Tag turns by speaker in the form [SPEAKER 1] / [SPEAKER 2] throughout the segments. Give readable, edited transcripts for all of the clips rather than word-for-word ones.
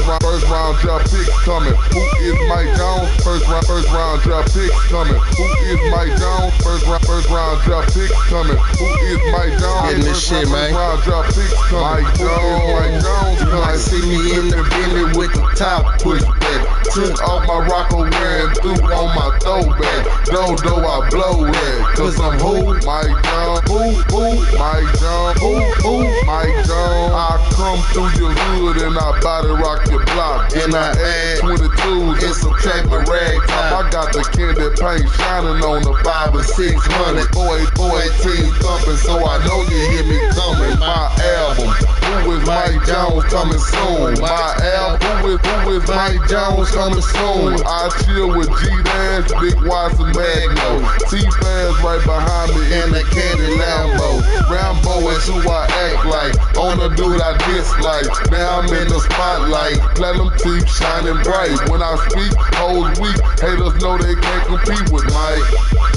[SPEAKER 1] First round drop picks coming. Who is Mike Jones? First round drop picks coming. Who is Mike Jones? First round drop picks coming. Who is Mike Jones?
[SPEAKER 2] Getting this shit, man.
[SPEAKER 1] First round drop picks coming. Mike Jones.
[SPEAKER 2] You might see me in the Bentley with the top push back.
[SPEAKER 1] Took off my Rocco wearing through on my throwback. Dodo I blow at. Cause I'm who? Mike Jones. Who? Mike Jones. Who? Mike Jones. I come through your hood and I body rock your block.
[SPEAKER 2] And I add
[SPEAKER 1] 22s and some paper rag top. I got the candy paint shining on the 5 or 600. 418 thumping, so I know you hear me coming. My album, Who is Mike Jones, coming soon. My album, Who is Mike Jones, coming soon. I chill with G-Dash, Big Watts and Magno. T-Fans right behind me in the candy Lambo. Rambo is who I act like, on a dude I dislike. Now I'm in the spotlight, platinum teeth shining bright. When I speak, hoes weak, haters know they can't compete with Mike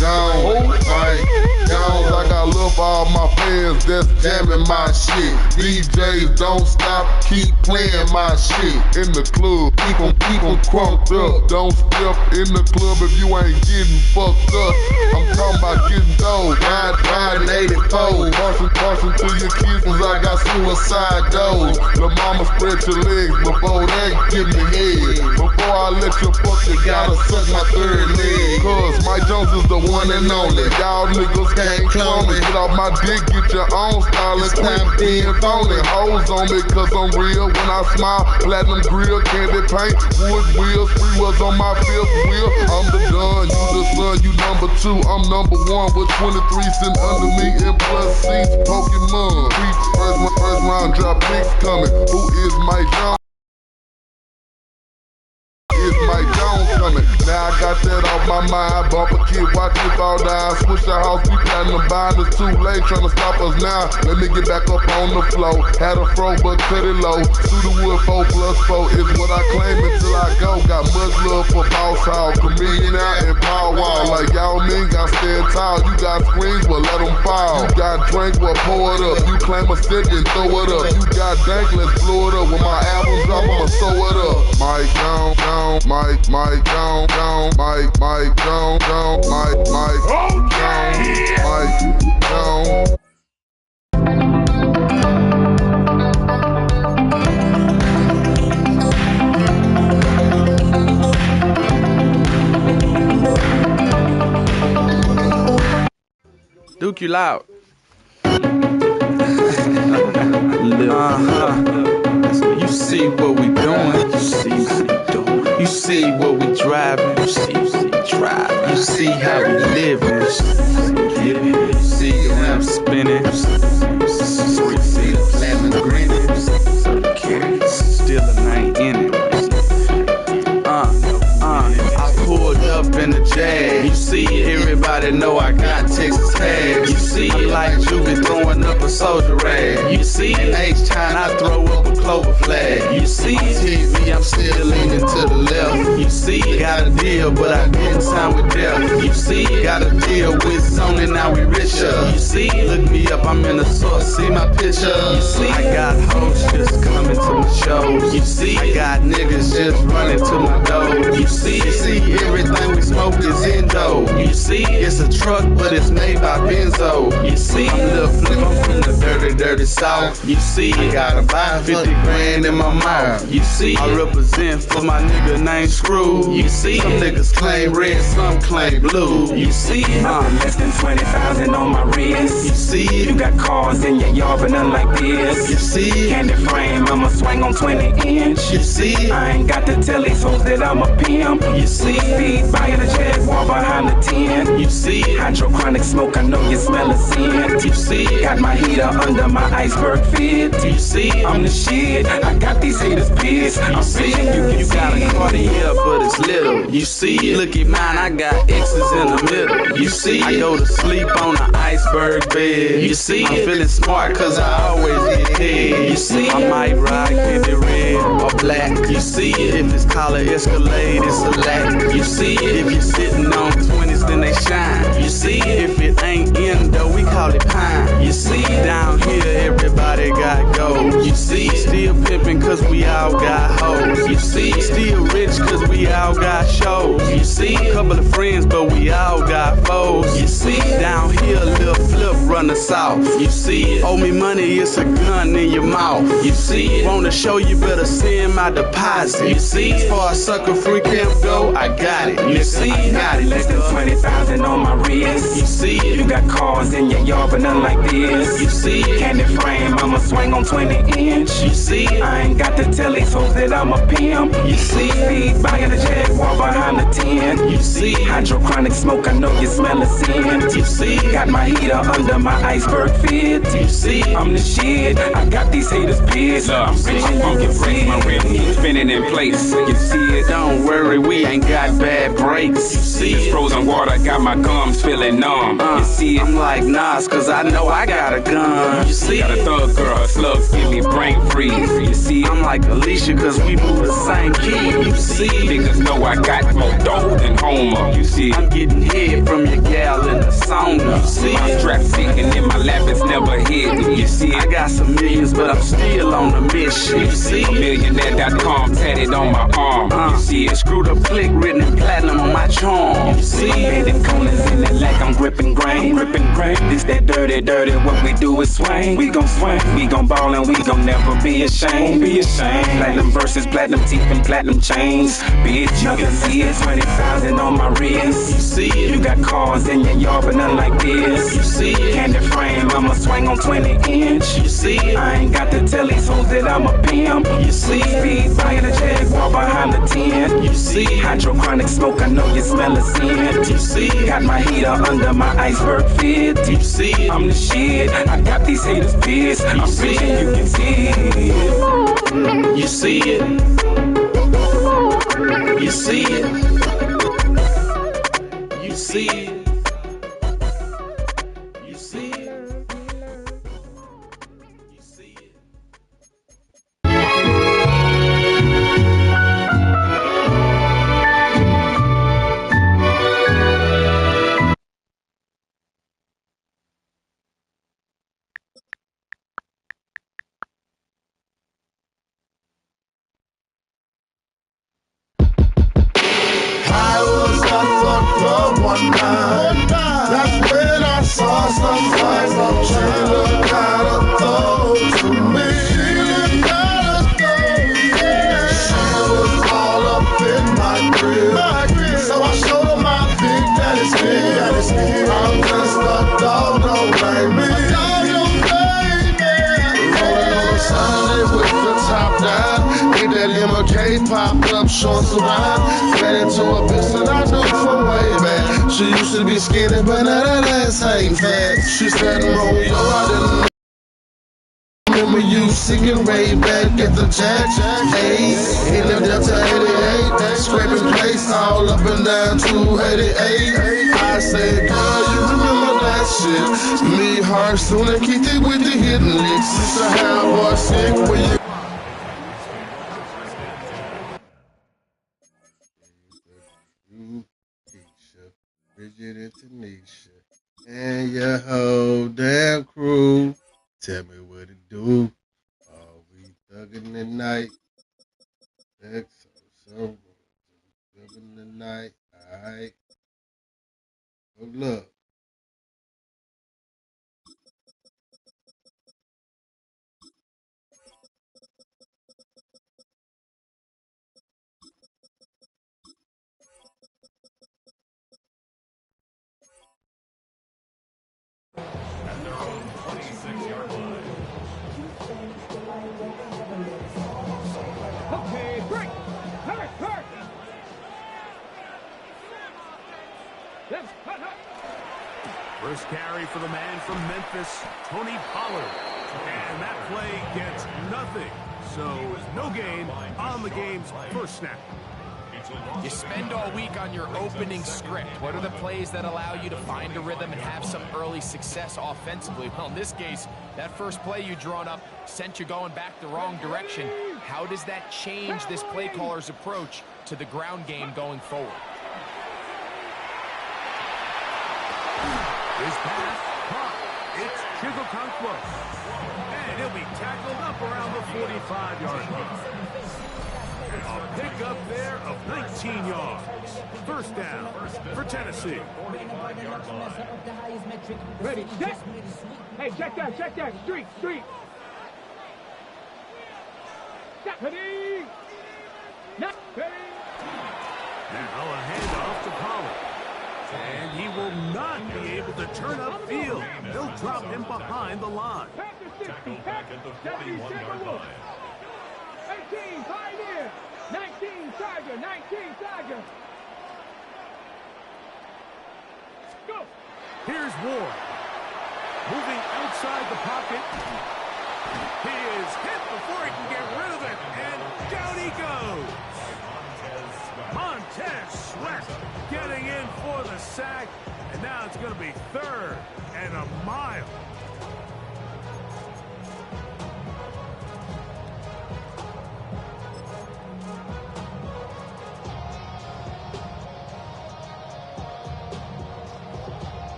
[SPEAKER 1] Jones. Mike Jones, I got love for all my fans that's jamming my shit. DJs don't stop, keep playing my shit. In the club, keep them crunked up. Don't step in the club if you ain't getting fucked up. I'm talking about getting dope, riding 84. Parsing to your kids cause I got suicide doors. The mama spread your legs before that give me head. Before I let you fuck, you gotta suck my third leg. Cause Mike Jones is the one and only. Y'all niggas can't clone me. Get off my dick, get your own style and quit being phony. Hoes on me cause I'm real. When I smile, platinum grill, candy paint, wood wheels, 3 wheels on my 5th wheel. I'm the done, you the son, you number 2. I'm number 1 with 23 sitting under me and plus seats, Pokemon. First round drop picks coming. Who is Mike Jones? Is Mike Jones coming? Now I got that off my mind. Bumper kid, watch it fall down. Switch the house, we platinum bind. It's too late, trying to stop us now. Let me get back up on the flow. Had a fro, but cut it low. Suda 4+4 is what I claim until I go. Got much love for Boss Hall, comedian out in Power Wall. Like y'all mean, got stand tall. You got screens, well let them fall. You got drink, well pour it up. You claim a stick and throw it up. You got dank, let's blow it up. When my album drop, I'ma sew it up. Mike Jones, Mike Jones, Mike Jones, Mike Jones.
[SPEAKER 3] Duke, you loud. You see what we doing. You see what we driving. You see how we living. You see the lamp spinning. You see the platinum grinning. Still a night in it. I pulled up in the Jag. You see, everybody know I got Texas tags. You see, I'm like you been throwing up a soldier rag. You see, H-Town, I throw up a clover flag. You see, TV, I'm still leaning to the left. You see, got a deal, but I didn't sign with Dell. You see, got a deal with Sony, now we richer. You see, look me up, I'm in the source, see my picture. You see, I got hoes just coming to my shows. You see, I got niggas just running to my door. You see, everything we smoke is Indo. You see, it's a truck, but it's made by Benzo. You see, I'm Lil Flip, I'm from the dirty South. You see, I got about 50 grand in my mouth. You see, I represent for my nigga named Screw. You see, some niggas claim red, some claim blue. You see,
[SPEAKER 4] I'm less than 20,000 on my wrist.
[SPEAKER 3] You see,
[SPEAKER 4] you got cars in your yard, but none like this.
[SPEAKER 3] You see,
[SPEAKER 4] candy frame, I'ma swing on 20-inch.
[SPEAKER 3] You see,
[SPEAKER 4] I ain't got to tell these hoes that I'm a pimp.
[SPEAKER 3] You see,
[SPEAKER 4] speed by the Jaguar behind the 10.
[SPEAKER 3] You see,
[SPEAKER 4] hydrochronic smoke, I know you smell a scent.
[SPEAKER 3] You see,
[SPEAKER 4] got my heater under my iceberg fit.
[SPEAKER 3] You see,
[SPEAKER 4] I'm the shit, I got these haters pissed. I'm saying
[SPEAKER 3] you got a Cartier, but it's little. You see, look at mine, I got X's in the middle. You see, I go to sleep on an iceberg bed. You see, I'm feeling smart cause I always get head. You see, I might ride candy red or black. You see, if it's collar Escalade, it's a lack. You see, if you're sitting on 20s, then they shine. You see, if it ain't Indo, we call it pine. You see, down here everybody got gold. You see, still pimping cause we all got hoes. see a couple of friends, but we all got foes. You see down here, little flip run us off. You see it. Owe me money, it's a gun in your mouth. You see it. Want to show you better send my deposit. You see it. For a sucker free camp go, I got it. You see it. I got it.
[SPEAKER 4] Less than 20,000 on my wrist.
[SPEAKER 3] You see it.
[SPEAKER 4] You got cars in your yard, but none like this.
[SPEAKER 3] You see it.
[SPEAKER 4] Candy frame, I'ma swing on 20-inch.
[SPEAKER 3] You see it.
[SPEAKER 4] I ain't got to tell these hoes that I'm a pimp.
[SPEAKER 3] You see it.
[SPEAKER 4] Speed buying a Jaguar behind the 10.
[SPEAKER 3] You see it.
[SPEAKER 4] Hydrochronic smoke, I know you smell a sin.
[SPEAKER 3] You see it.
[SPEAKER 4] Got my heater under my iceberg fit.
[SPEAKER 3] You see it.
[SPEAKER 4] I'm the shit. I got these haters pissed. I'm rich and you can see
[SPEAKER 2] my rim keeps spinning in place. You see it.
[SPEAKER 3] Don't worry, we ain't got bad breaks. You see
[SPEAKER 2] It's
[SPEAKER 3] it.
[SPEAKER 2] frozen water, got my gums feeling numb. You see it.
[SPEAKER 3] I'm like Nas, cause I know I got a gun. You see
[SPEAKER 2] Got a
[SPEAKER 3] it.
[SPEAKER 2] thug girl, slugs give me brain freeze. You see it.
[SPEAKER 3] I'm like Alicia, cause we move the same key. You see it.
[SPEAKER 2] Niggas know I got more dough than Homer. You see
[SPEAKER 3] I'm
[SPEAKER 2] it.
[SPEAKER 3] getting hit from your gal in the sauna. You see
[SPEAKER 2] My
[SPEAKER 3] it.
[SPEAKER 2] strap sitting in my lap, it's never hidden. You see
[SPEAKER 3] I
[SPEAKER 2] it.
[SPEAKER 3] got some millions, but I'm still on a mission. You see it.
[SPEAKER 2] Millionaire.com tatted on my arm. You see it.
[SPEAKER 3] Screwed up click written in platinum on my charm. You see it.
[SPEAKER 4] Bending corners in that like I'm gripping grain. This that dirty, what we do is swing. We gon' swing, we gon' ball and we gon' never be ashamed. Platinum versus platinum teeth and platinum chains. Bitch, you can see it, 20,000 on my wrist.
[SPEAKER 3] You see it.
[SPEAKER 4] You got cars in your yard, but none like this.
[SPEAKER 3] You see it.
[SPEAKER 4] Candy frame, I'ma swing on 20-inch.
[SPEAKER 3] You see it.
[SPEAKER 4] I ain't got to tell these hoes that I'm a pimp.
[SPEAKER 3] You see it.
[SPEAKER 4] Speed buying a Jaguar behind the 10.
[SPEAKER 3] You see it.
[SPEAKER 4] Hydrochronic smoke, I know you smell a sin.
[SPEAKER 3] You see it.
[SPEAKER 4] Got my heater under my iceberg fit.
[SPEAKER 3] You see it.
[SPEAKER 4] I'm the shit. I got these haters pissed. I'm
[SPEAKER 3] see
[SPEAKER 4] rich
[SPEAKER 3] it.
[SPEAKER 4] and you can see it.
[SPEAKER 3] You see it. You see it. You see it. You see it. You see it.
[SPEAKER 1] I was at the club one night. That's when I saw some things. She looked kinda thug to me. She was all up in my crib. So I showed her my big daddy's skin. I'm just a dog, don't blame me. Rolling on a Sunday with the top down. Ain't that MLK popped up, showing some rhyme. Ran into a bitch that I knew from way back. She used to be skinny, but now that ass ain't fat. She said, Romeo, I didn't remember you singing way back at the Jack. Hey, he lived up to 88, scraping plates all up and down 288. I said, girl, you remember that shit? Me, her, soon and Keith with the hidden licks. Used to have boy sick when you. Bridget and Tanisha, and your whole damn crew. Tell me what to do. Are we thugging the night? So thugging the night. Alright. Good luck.
[SPEAKER 5] Okay, break! Hurt! Let's cut up!
[SPEAKER 6] First carry for the man from Memphis, Tony Pollard. And that play gets nothing. So, no gain on the game's first snap.
[SPEAKER 7] You spend all week on your opening script. What are the plays that allow you to find a rhythm and have some early success offensively? Well, in this case, that first play you drawn up sent you going back the wrong direction. How does that change this play caller's approach to the ground game going forward?
[SPEAKER 6] His pass, caught. It's Chigokonkwo. And he'll be tackled up around the 45-yard line. A pickup there of 19 yards. First down for Tennessee.
[SPEAKER 5] Ready, set. Hey, check that, street. Ready. Not ready.
[SPEAKER 6] Now a handoff to Pollard. And he will not be able to turn upfield. They'll drop him behind the line.
[SPEAKER 5] Pass the 60, pass the 41-yard line. 18, 5 in. 19, Tiger. Go.
[SPEAKER 6] Here's Ward. Moving outside the pocket. He is hit before he can get rid of it. And down he goes. Montez Sweat getting in for the sack. And now it's going to be 3rd and a mile.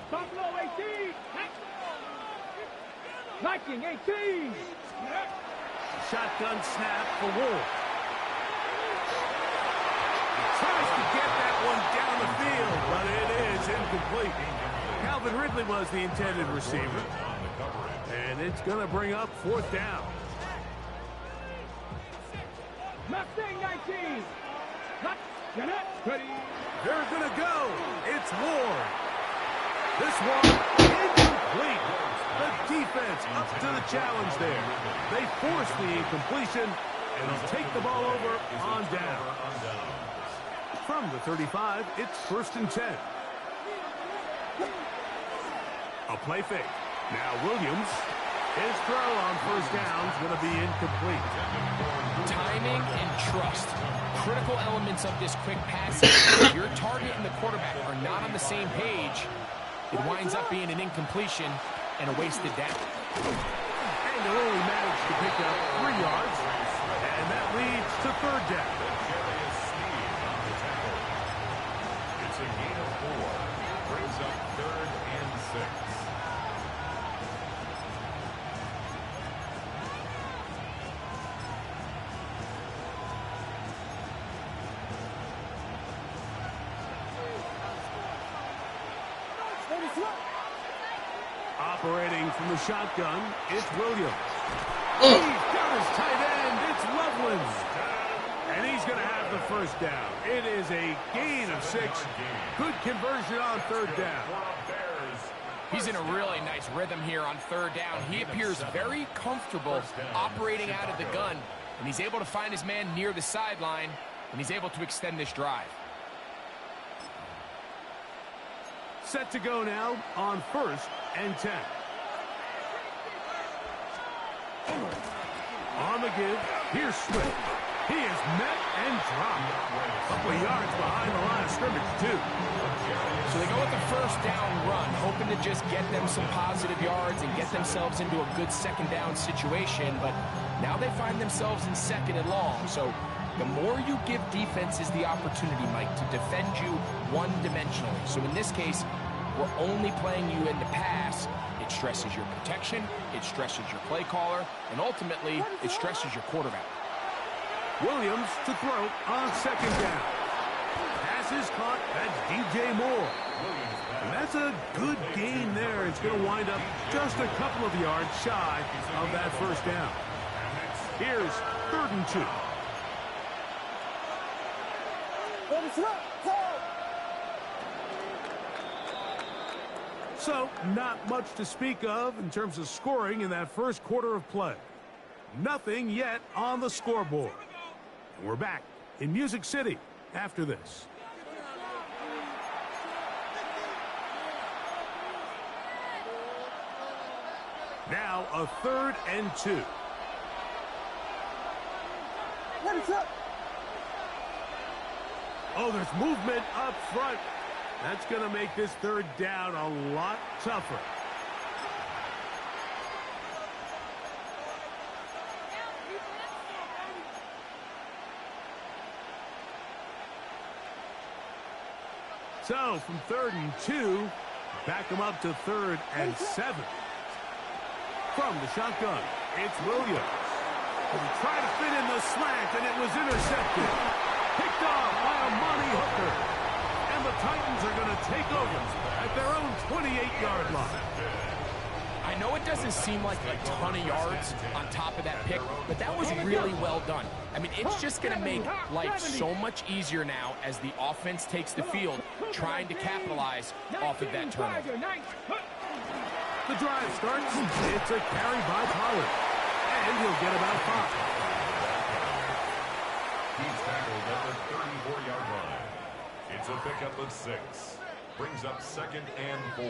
[SPEAKER 5] Buffalo 18. Viking 18.
[SPEAKER 6] Shotgun snap for Ward. Tries to get that one down the field, but it is incomplete. Calvin Ridley was the intended receiver. And it's going to bring up 4th down.
[SPEAKER 5] Mustang 19. Ready.
[SPEAKER 6] They're going to go. It's Ward. This one incomplete. The defense up to the challenge there. They force the incompletion, and they'll take the ball over on down. From the 35, it's 1st and 10. A play fake. Now Williams. His throw on 1st down is going to be incomplete.
[SPEAKER 7] Timing and trust. Critical elements of this quick passing. If your target and the quarterback are not on the same page, it winds up being an incompletion and a wasted down.
[SPEAKER 6] And they'll only manage to pick up 3 yards. And that leads to 3rd down.
[SPEAKER 8] It's a gain of 4. Brings up 3rd and 6.
[SPEAKER 6] Operating from the shotgun, it's Williams. He's got his tight end, it's Loveland. And he's going to have the 1st down. It is a gain of 6. Good conversion on 3rd down.
[SPEAKER 7] He's in a really nice rhythm here on 3rd down. He appears very comfortable operating out of the gun, and he's able to find his man near the sideline, and he's able to extend this drive.
[SPEAKER 6] Set to go now on 1st and 10. On the give, here's Swift. He is met and dropped. A couple of yards behind the line of scrimmage, too.
[SPEAKER 7] So they go with the 1st down run, hoping to just get them some positive yards and get themselves into a good 2nd down situation, but now they find themselves in 2nd and long. So the more you give defenses the opportunity, Mike, to defend you one-dimensionally. So in this case, we're only playing you in the pass. It stresses your protection, it stresses your play caller, and ultimately, it stresses your quarterback.
[SPEAKER 6] Williams to throw on 2nd down. Pass is caught. That's DJ Moore. And that's a good gain there. It's going to wind up just a couple of yards shy of that 1st down. Here's 3rd and 2. So, not much to speak of in terms of scoring in that 1st quarter of play. Nothing yet on the scoreboard. And we're back in Music City after this. Now a 3rd and 2. Oh, there's movement up front. That's going to make this 3rd down a lot tougher. So, from 3rd and 2, back them up to 3rd and 7. From the shotgun, it's Williams. He tried to fit in the slant, and it was intercepted. Picked off by a money hooker. And the Titans are going to take over at their own 28-yard line.
[SPEAKER 7] I know it doesn't seem like a ton of yards on top of that pick, but that was really well done. I mean, it's just going to make life so much easier now as the offense takes the field, trying to capitalize off of that turnover.
[SPEAKER 6] The drive starts. It's a carry by Pollard, and he'll get about 5.
[SPEAKER 8] He's tackled at the 34-yard line. It's a pickup of 6. Brings up 2nd and 4.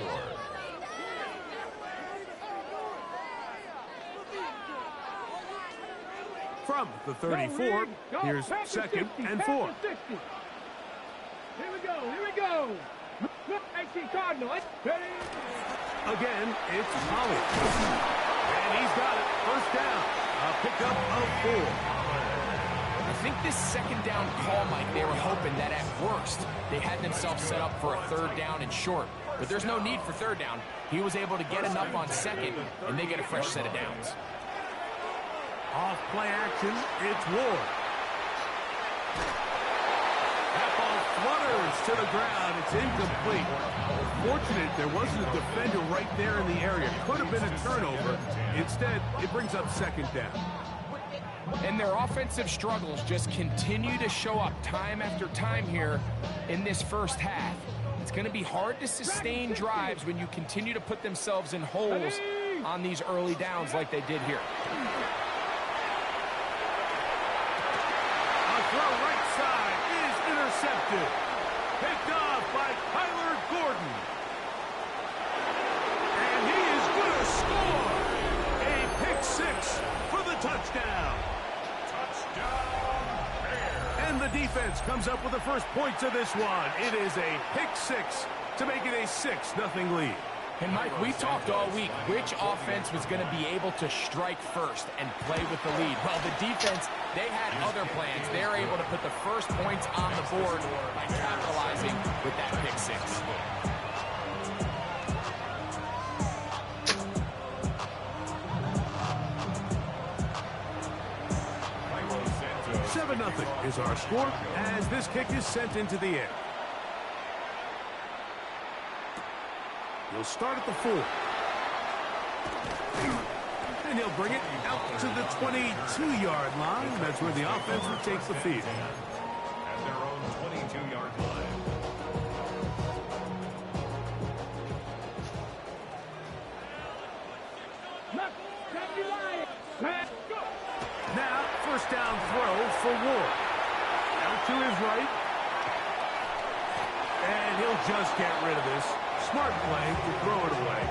[SPEAKER 6] From the 34, here's 2nd and 4.
[SPEAKER 5] Here we go. 18 Cardinal.
[SPEAKER 6] Again, it's Pollard. And he's got it. First down. A pickup of 4.
[SPEAKER 7] I think this second down call, Mike, they were hoping that at worst they had themselves set up for a 3rd down and short. But there's no need for 3rd down. He was able to get enough on 2nd, and they get a fresh set of downs.
[SPEAKER 6] Off play action, it's Ward. That ball flutters to the ground. It's incomplete. Fortunate there wasn't a defender right there in the area. Could have been a turnover. Instead, it brings up 2nd down.
[SPEAKER 7] And their offensive struggles just continue to show up time after time here in this first half. It's going to be hard to sustain drives when you continue to put themselves in holes on these early downs like they did here.
[SPEAKER 6] A throw right side is intercepted. Picked off by Kyler Gordon. And he is going to score. A pick 6 for the touchdown. And the defense comes up with the first points of this one. It is a pick 6 to make it a 6-0 lead.
[SPEAKER 7] And Mike, we talked all week which offense was going to be able to strike first and play with the lead. Well, the defense, they had other plans. They're able to put the first points on the board by capitalizing with that pick 6.
[SPEAKER 6] 7-0 is our score as this kick is sent into the air. He'll start at the 4. And he'll bring it out to the 22-yard line. That's where the offense will take the field.
[SPEAKER 8] At their own 22-yard line.
[SPEAKER 6] Now, first down throw for Ward. Out to his right. And he'll just get rid of this. Smart play to throw it away.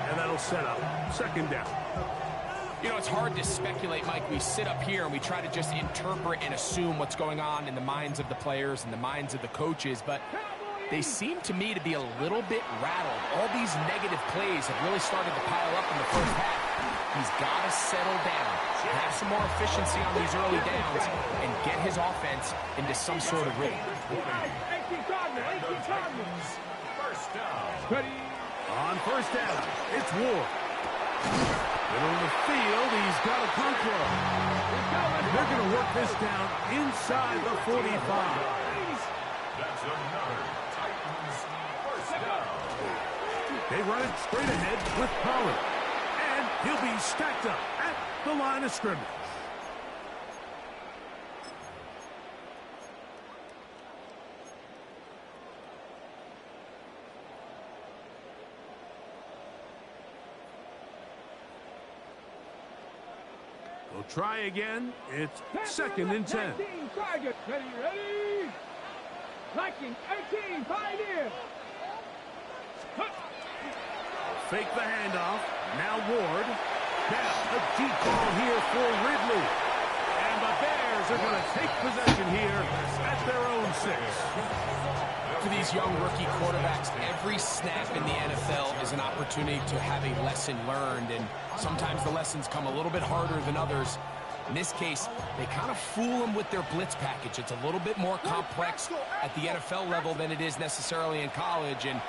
[SPEAKER 6] And that'll set up 2nd down.
[SPEAKER 7] You know, it's hard to speculate, Mike. We sit up here and we try to just interpret and assume what's going on in the minds of the players and the minds of the coaches, but they seem to me to be a little bit rattled. All these negative plays have really started to pile up in the first half. He's got to settle down, have some more efficiency on these early downs, and get his offense into some sort of rhythm.
[SPEAKER 5] 18 Cardinals.
[SPEAKER 8] First down.
[SPEAKER 6] On first down, it's Ward. Middle of the field, he's got a control. They're going to work this down inside the 45.
[SPEAKER 8] That's another Titans first down.
[SPEAKER 6] They run it straight ahead with Pollard. And he'll be stacked up at the line of scrimmage. We'll try again. It's 2nd and 10.
[SPEAKER 5] 19 Target. Ready. Liking 18 Pioneer.
[SPEAKER 6] Fake the handoff. Now Ward. Now a deep ball here for Ridley. And the Bears are going to take possession here at their own 6.
[SPEAKER 7] For these young rookie quarterbacks, every snap in the NFL is an opportunity to have a lesson learned, and sometimes the lessons come a little bit harder than others. In this case, they kind of fool them with their blitz package. It's a little bit more complex at the NFL level than it is necessarily in college, and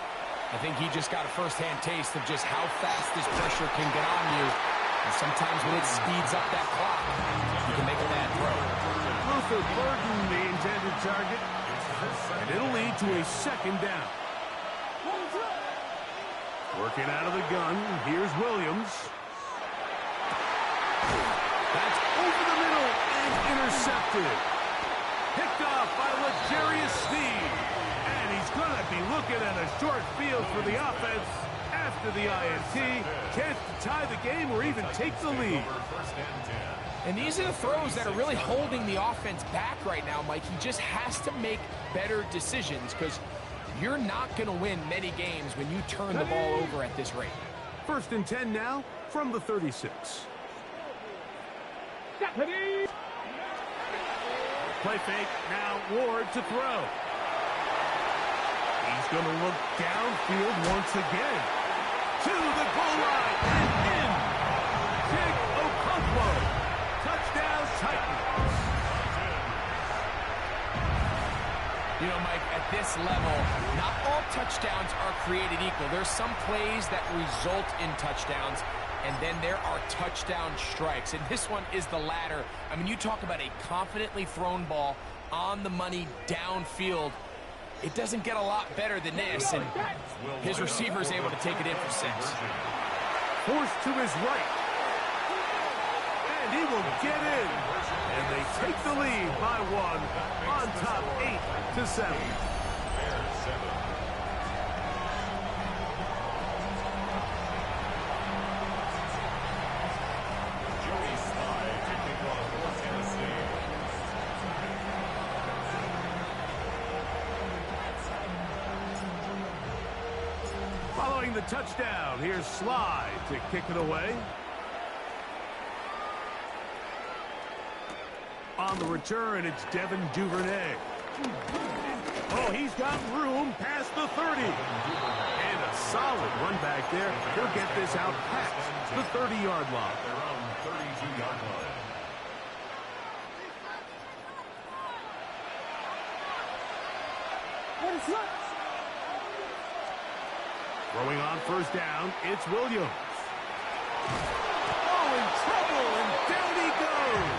[SPEAKER 7] I think he just got a first-hand taste of just how fast this pressure can get on you. And sometimes when it speeds up that clock, you can make
[SPEAKER 6] burden the intended target. And it'll lead to a second down. Working out of the gun, here's Williams. That's over the middle and intercepted. Picked off by Legarius Sneed. And he's going to be looking at a short field for the offense after the INT. Chance to tie the game or even take the lead.
[SPEAKER 7] And these are the throws that are really holding the offense back right now, Mike. He just has to make better decisions because you're not going to win many games when you turn the ball over at this rate.
[SPEAKER 6] 1st and 10 now from the 36. Play fake, now Ward to throw. He's going to look downfield once again. To the goal line and in. Jake Okonkwo. Touchdown Titans.
[SPEAKER 7] You know, Mike, at this level, not all touchdowns are created equal. There's some plays that result in touchdowns, and then there are touchdown strikes. And this one is the latter. I mean, you talk about a confidently thrown ball on the money downfield. It doesn't get a lot better than this, and his receiver is able to take it in for 6.
[SPEAKER 6] Forced to his right. And he will get in. And they take the lead by 1 on top 8-7. Following the touchdown, here's Slide to kick it away. On the return, it's Devin Duvernay. Oh, he's got room past the 30. And a solid run back there. He'll get this out past the 30-yard line.
[SPEAKER 8] Their own 32-yard line.
[SPEAKER 6] Throwing on 1st down, it's Williams. Oh, in trouble, and down he goes.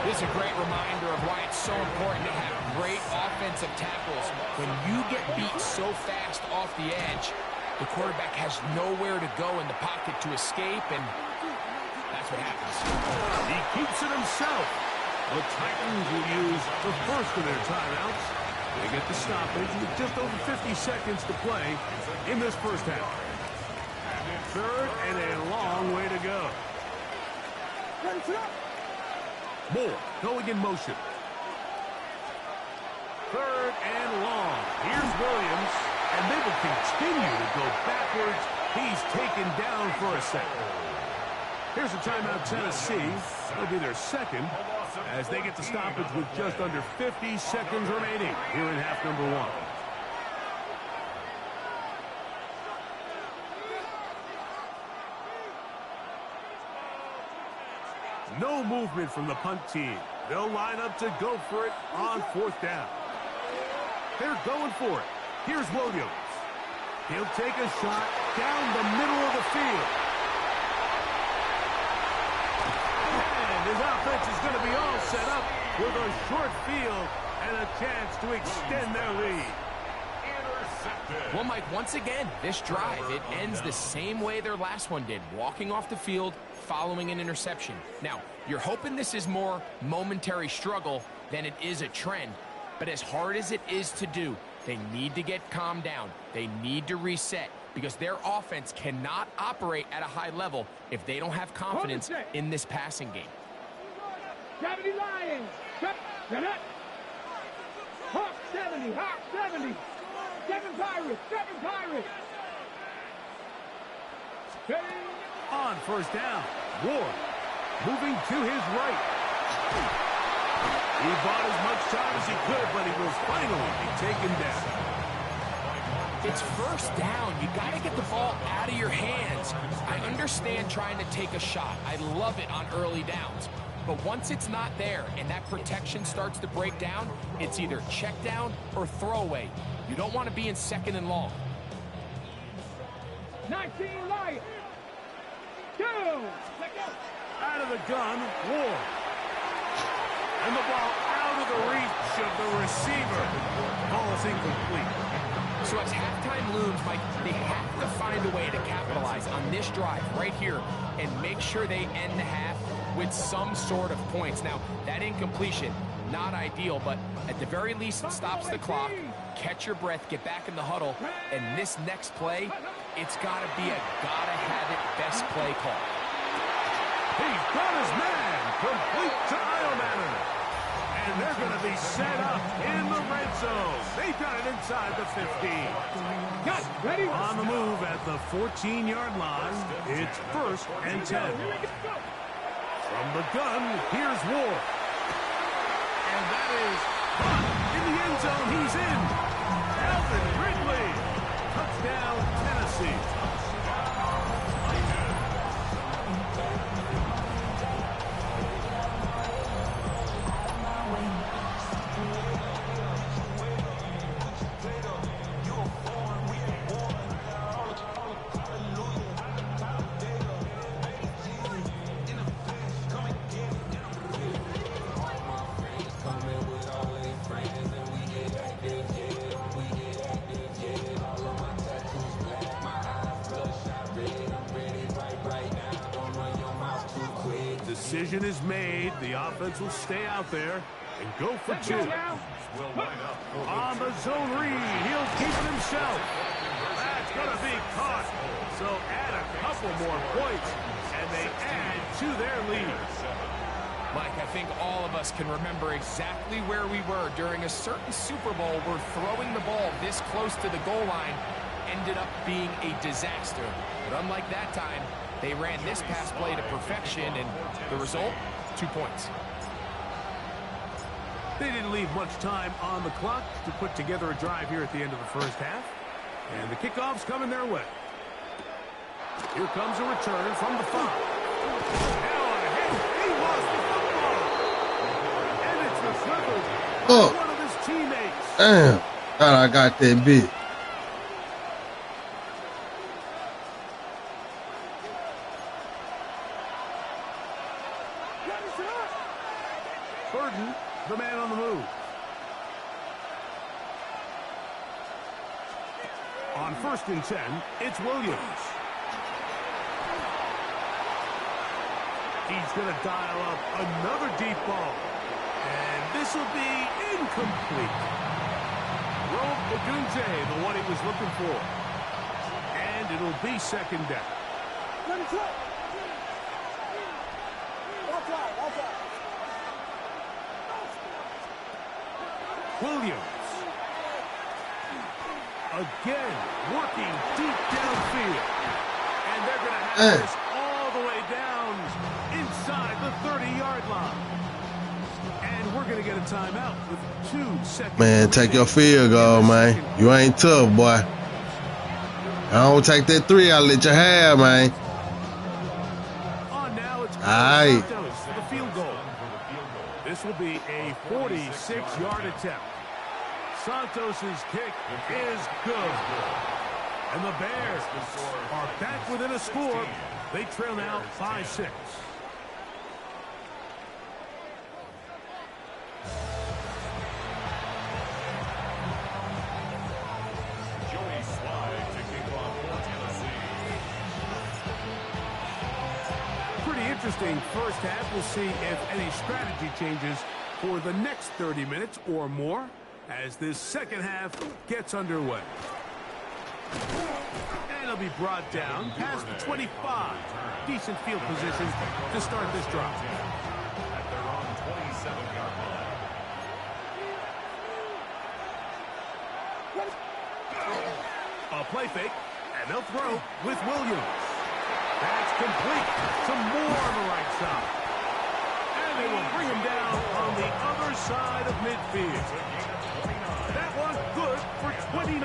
[SPEAKER 7] This is a great reminder of why it's so important to have great offensive tackles. When you get beat so fast off the edge, the quarterback has nowhere to go in the pocket to escape, and that's what happens.
[SPEAKER 6] He keeps it himself. The Titans will use the first of their timeouts. They get the stoppage with just over 50 seconds to play in this first half. 3rd and a long way to go. Moore going in motion. 3rd and long. Here's Williams, and they will continue to go backwards. He's taken down for a second. Here's a timeout, Tennessee. That'll be their second as they get the stoppage with just under 50 seconds remaining here in half number 1. No movement from the punt team. They'll line up to go for it on 4th down. They're going for it. Here's Williams. He'll take a shot down the middle of the field. And his offense is going to be all set up with a short field and a chance to extend their lead.
[SPEAKER 7] Well, Mike, once again, this drive, it ends the same way their last one did, walking off the field, following an interception. Now, you're hoping this is more momentary struggle than it is a trend, but as hard as it is to do, they need to get calmed down. They need to reset because their offense cannot operate at a high level if they don't have confidence in this passing game.
[SPEAKER 5] Gravity Lions. Hawk 70. Hawk 70. 7 Pirates. 7 Pirates.
[SPEAKER 6] On 1st down, Ward moving to his right. He bought as much time as he could, but he will finally be taken down.
[SPEAKER 7] It's 1st down. You got to get the ball out of your hands. I understand trying to take a shot. I love it on early downs. But once it's not there and that protection starts to break down, it's either check down or throwaway. You don't want to be in 2nd and long.
[SPEAKER 5] 19 Lions. 2.
[SPEAKER 6] Out of the gun, Ward. And the ball out of the reach of the receiver. Ball is incomplete.
[SPEAKER 7] So as halftime looms, Mike, they have to find a way to capitalize on this drive right here and make sure they end the half with some sort of points. Now, that incompletion, not ideal, but at the very least, it stops the clock. Catch your breath, get back in the huddle, and this next play, it's got to be a gotta-have-it best play call.
[SPEAKER 6] He's got his man, complete to Iomanner. And they're going to be set up in the red zone. They've got it inside the 15.
[SPEAKER 5] Ready?
[SPEAKER 6] On the move at the 14-yard line, it's 1st and 10. From the gun, here's Ward. And that is in the end zone. He's in. Alvin Ridley. Touchdown, Tennessee. Decision is made. The offense will stay out there and go for 2. On the zone read, he'll keep it himself. That's going to be caught. So add a couple more points, and they add to their lead.
[SPEAKER 7] Mike, I think all of us can remember exactly where we were during a certain Super Bowl where throwing the ball this close to the goal line ended up being a disaster. But unlike that time, they ran this pass play to perfection, and the result, 2 points.
[SPEAKER 6] They didn't leave much time on the clock to put together a drive here at the end of the first half. And the kickoff's coming their way. Here comes a return from the 5. Now on a hit, he lost the football. And it's recovered by one of his teammates.
[SPEAKER 2] Damn, thought I got that bit.
[SPEAKER 6] Burden, the man on the move. On 1st and 10, it's Williams. He's going to dial up another deep ball. And this will be incomplete. Rope Ogunje, the one he was looking for. And it'll be 2nd down. Williams. Again, working deep downfield. And they're going to have this all the way down inside the 30-yard line. And we're going to get a timeout with 2 seconds.
[SPEAKER 2] Man, take your field goal, man. You ain't tough, boy. I don't take that 3, I'll let you have, man.
[SPEAKER 6] On now, it's
[SPEAKER 2] Aight.
[SPEAKER 6] Santos for the field goal. This will be a 46-yard attempt. Santos' kick is good. And the Bears are back within a score. They trail now 5-6. Pretty interesting first half. We'll see if any strategy changes for the next 30 minutes or more as this second half gets underway. And it'll be brought down past the 25. Decent field position to start this drive.
[SPEAKER 8] At their own 27-yard line.
[SPEAKER 6] A play fake, and they'll throw with Williams. That's complete to Moore on the right side. And they will bring him down on the other side of midfield. That one good for 29.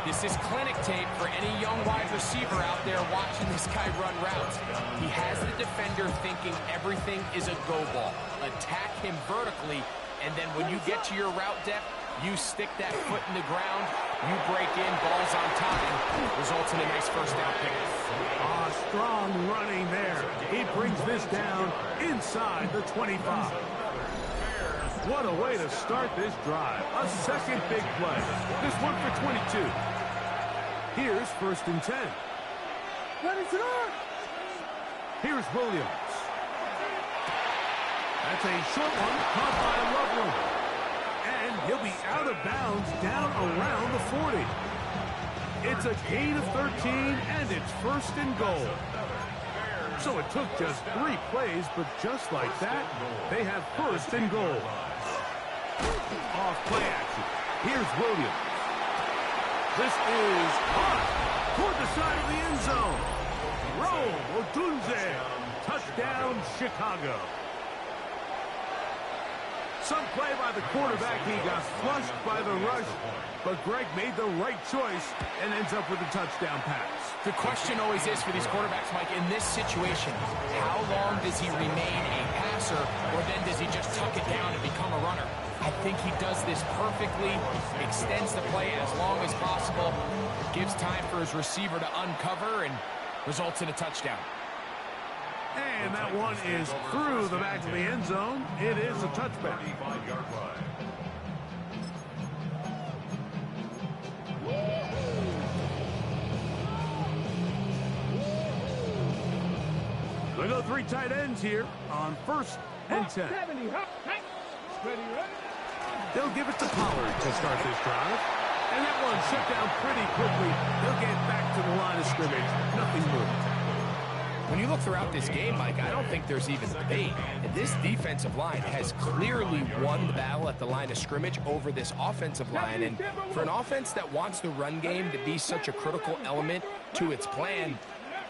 [SPEAKER 7] This is clinic tape for any young wide receiver out there watching this guy run routes. He has the defender thinking everything is a go ball. Attack him vertically, and then when you get to your route depth, you stick that foot in the ground You break in, ball's on time, results in a nice first down pick.
[SPEAKER 6] Strong running there. He brings this down inside the 25. What a way to start this drive. A second big play. This one for 22. Here's 1st and 10.
[SPEAKER 5] Ready to run.
[SPEAKER 6] Here's Villianz. That's a short one caught by Loveland. And he'll be out of bounds down around the 40. It's a gain of 13, and it's 1st and goal. So it took just 3 plays, but just like that, they have 1st and goal. Off play action. Here's Williams. This is hot toward the side of the end zone. Rome Odunze. Touchdown, Chicago. Some play by the quarterback. He got flushed by the rush, but Greg made the right choice and ends up with a touchdown pass.
[SPEAKER 7] The question always is for these quarterbacks, Mike, in this situation, how long does he remain a passer, or then does he just tuck it down and become a runner? I think he does this perfectly, extends the play as long as possible, gives time for his receiver to uncover, and results in a touchdown.
[SPEAKER 6] And that one is through the back of the end zone. It is a touchback. They go 3 tight ends here on 1st and 10. They'll give it to Pollard to start this drive. And that one shut down pretty quickly. They'll get back to the line of scrimmage. Nothing moved.
[SPEAKER 7] When you look throughout this game, Mike, I don't think there's even debate. This defensive line has clearly won the battle at the line of scrimmage over this offensive line. And for an offense that wants the run game to be such a critical element to its plan,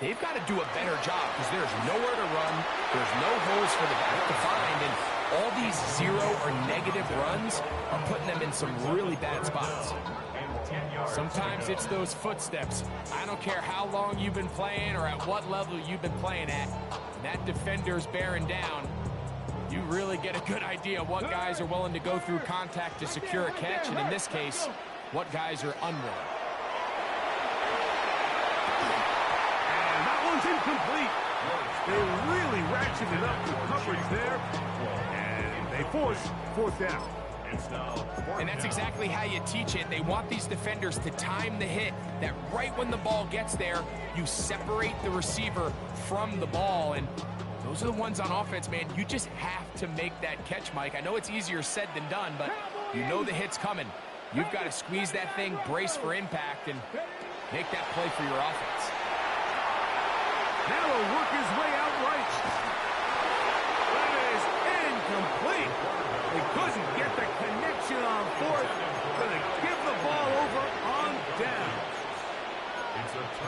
[SPEAKER 7] they've got to do a better job because there's nowhere to run, there's no holes for the back to find, and all these 0 or negative runs are putting them in some really bad spots. Sometimes it's those footsteps. I don't care how long you've been playing or at what level you've been playing at. When that defender's bearing down, you really get a good idea what guys are willing to go through contact to secure a catch, and in this case, what guys are unwilling.
[SPEAKER 6] And that one's incomplete. They really ratcheted up the coverage there, and they force 4th down.
[SPEAKER 7] And that's exactly how you teach it. They want these defenders to time the hit, that right when the ball gets there, you separate the receiver from the ball. And those are the ones on offense, man. You just have to make that catch, Mike. I know it's easier said than done, but you know the hit's coming. You've got to squeeze that thing, brace for impact, and make that play for your offense.
[SPEAKER 6] Now he'll work his way out right. That is incomplete. They couldn't get the connection on 4th. Gonna give the ball over on down.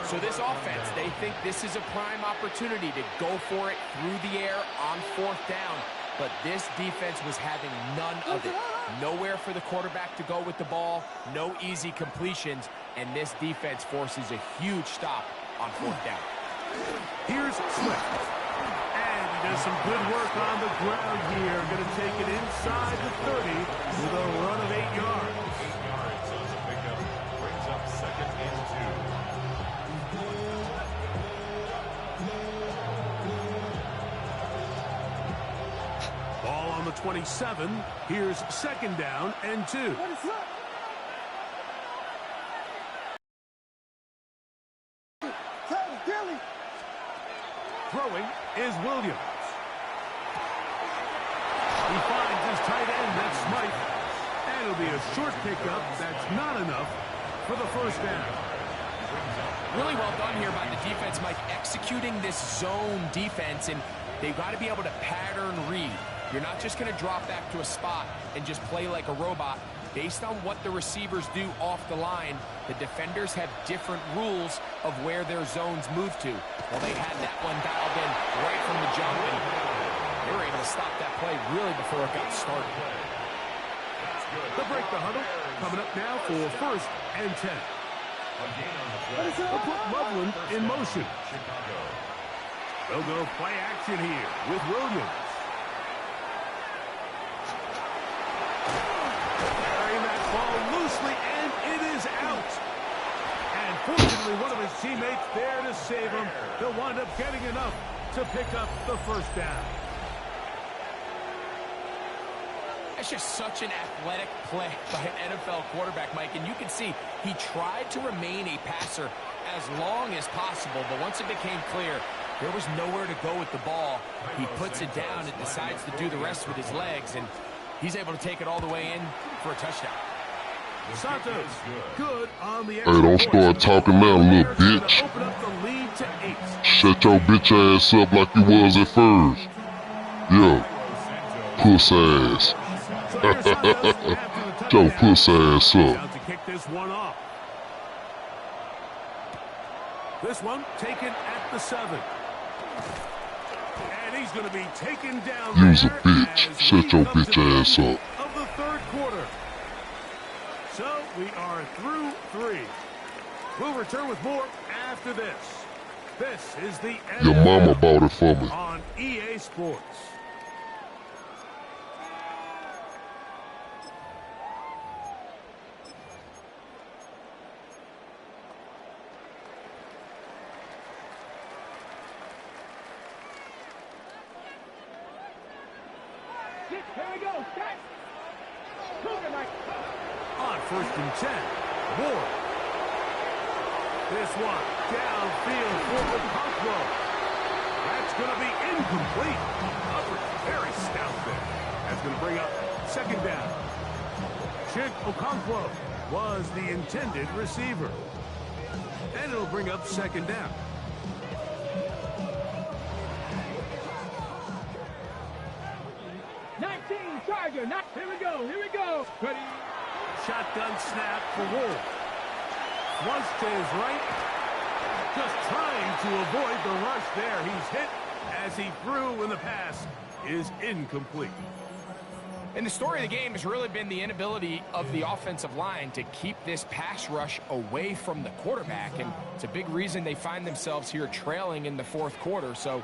[SPEAKER 7] So this offense, they think this is a prime opportunity to go for it through the air on 4th down. But this defense was having none of it. Nowhere for the quarterback to go with the ball, no easy completions, and this defense forces a huge stop on 4th down.
[SPEAKER 6] Here's Swift. And he does some good work on the ground here. Going to take it inside the 30 with a run of 8 yards.
[SPEAKER 8] 8 yards on the pickup. Brings up 2nd and 2.
[SPEAKER 6] Ball on the 27. Here's 2nd down and 2. Throwing is Williams. He finds his tight end, that's Smythe. And it'll be a short pickup. That's not enough for the 1st down.
[SPEAKER 7] Really well done here by the defense, Mike, executing this zone defense, and they've got to be able to pattern read. You're not just going to drop back to a spot and just play like a robot. Based on what the receivers do off the line, the defenders have different rules of where their zones move to. Well, they had that one dialed in right from the jump, and they were able to stop that play really before it got started.
[SPEAKER 6] They'll break the huddle. Coming up now for 1st and 10. They'll put Loveland in motion. They'll go play action here with Williams. Carrying that ball loosely, and it is out. Fortunately, one of his teammates there to save him. He'll wind up getting enough to pick up the first down.
[SPEAKER 7] That's just such an athletic play by an NFL quarterback, Mike. And you can see he tried to remain a passer as long as possible. But once it became clear there was nowhere to go with the ball, he puts it down and decides to do the rest with his legs. And he's able to take it all the way in for a touchdown.
[SPEAKER 6] Santos, good on the
[SPEAKER 1] Hey, don't start talking now, little bitch.
[SPEAKER 6] Open up the lead to 8.
[SPEAKER 1] Shut your bitch ass up like you was at first. Yeah, puss ass. Your puss ass up.
[SPEAKER 6] Down to kick this one off. This one taken at the 7. And he's going to be taken down.
[SPEAKER 1] You's a bitch. Shut your bitch ass up.
[SPEAKER 6] Of the third quarter. So we are through 3. We'll return with more after this. This is the
[SPEAKER 1] Your mama bought it for me.
[SPEAKER 6] On EA Sports.
[SPEAKER 5] Here we go. Set.
[SPEAKER 6] On 1st and 10. Ward. This one downfield for the Okonkwo. That's going to be incomplete. Very stout there. That's going to bring up 2nd down. Chig Okonkwo was the intended receiver. And it'll bring up 2nd down.
[SPEAKER 5] Charger. Here we go. Here we go. Ready.
[SPEAKER 6] Shotgun snap for Wolf. Once to his right. Just trying to avoid the rush there. He's hit as he threw when the pass is incomplete.
[SPEAKER 7] And the story of the game has really been the inability of the offensive line to keep this pass rush away from the quarterback. And it's a big reason they find themselves here trailing in the 4th quarter. So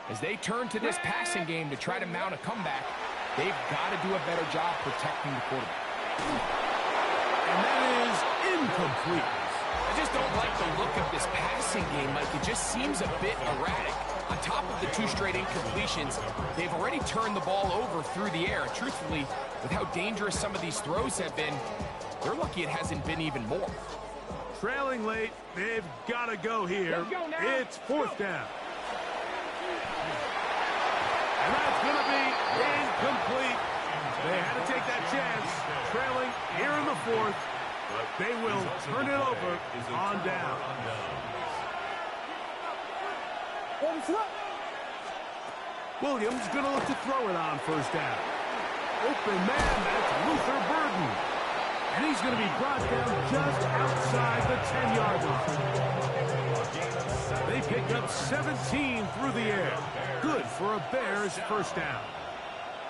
[SPEAKER 7] as they turn to this passing game to try to mount a comeback, they've got to do a better job protecting the quarterback.
[SPEAKER 6] And that is incomplete.
[SPEAKER 7] I just don't like the look of this passing game, Mike. It just seems a bit erratic. On top of the 2 straight incompletions, they've already turned the ball over through the air. Truthfully, with how dangerous some of these throws have been, they're lucky it hasn't been even more.
[SPEAKER 6] Trailing late, they've got to go here. It's 4th down. And that's going to be incomplete. They had to take that chance, trailing here in the 4th. But they will turn it over on down. Williams going to look to throw it on 1st down. Open man, that's Luther Burden. And he's going to be brought down just outside the 10-yard line. They pick up 17 through the air. Good for a Bears 1st down.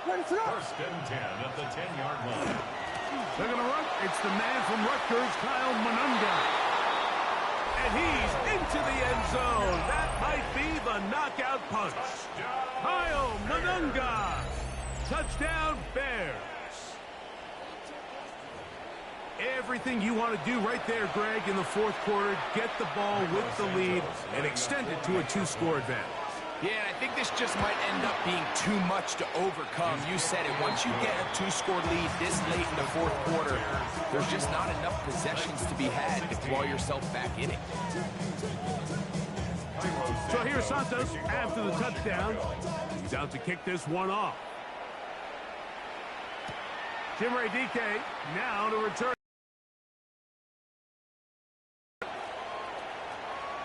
[SPEAKER 8] 1st and 10 at the 10-yard line.
[SPEAKER 6] They're going to run. It's the man from Rutgers, Kyle Monunga. And he's into the end zone. That might be the knockout punch. Kyle Monunga. Touchdown, Bears. Everything you want to do right there, Greg, in the 4th quarter. Get the ball with the lead and extend it to a 2-score advantage.
[SPEAKER 7] Yeah, and I think this just might end up being too much to overcome. You said it. Once you get a 2-score lead this late in the 4th quarter, there's just not enough possessions to be had to claw yourself back in it.
[SPEAKER 6] So here's Santos after the touchdown. He's out to kick this one off. Jim Ray DK now to return.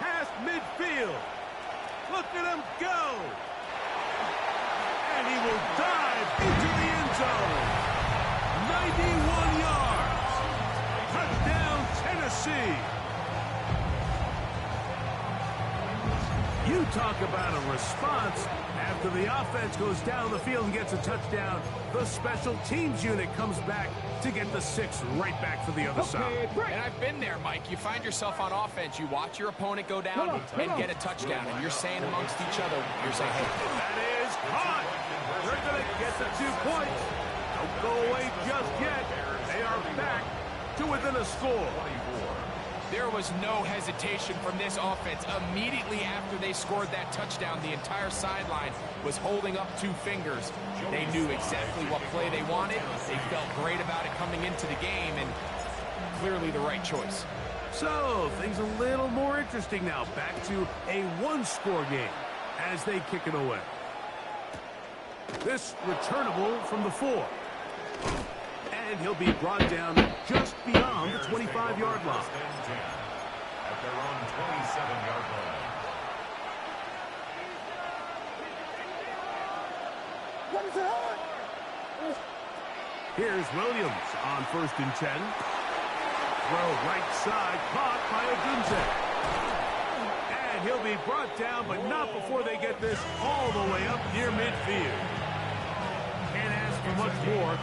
[SPEAKER 6] Past midfield. Look at him go. And he will dive into the end zone. 91 yards. Touchdown, Tennessee. You talk about a response. After the offense goes down the field and gets a touchdown, the special teams unit comes back to get the 6 right back for the other side.
[SPEAKER 7] And I've been there, Mike. You find yourself on offense, you watch your opponent go down and get a touchdown, and you're saying amongst each other, you're saying, hey.
[SPEAKER 6] That is caught. They're going to get the 2 points. Don't go away just yet. They are back to within a score.
[SPEAKER 7] There was no hesitation from this offense. Immediately after they scored that touchdown, the entire sideline was holding up 2 fingers. They knew exactly what play they wanted. They felt great about it coming into the game, and clearly the right choice.
[SPEAKER 6] So, things a little more interesting now. Back to a one-score game as they kick it away. This returnable from the 4. And he'll be brought down just beyond the 25-yard line.
[SPEAKER 8] At their own 27-yard line.
[SPEAKER 6] Here's Williams on 1st and 10. Throw right side, caught by Odunze. And he'll be brought down, but not before they get this all the way up near midfield. Can't ask for much more.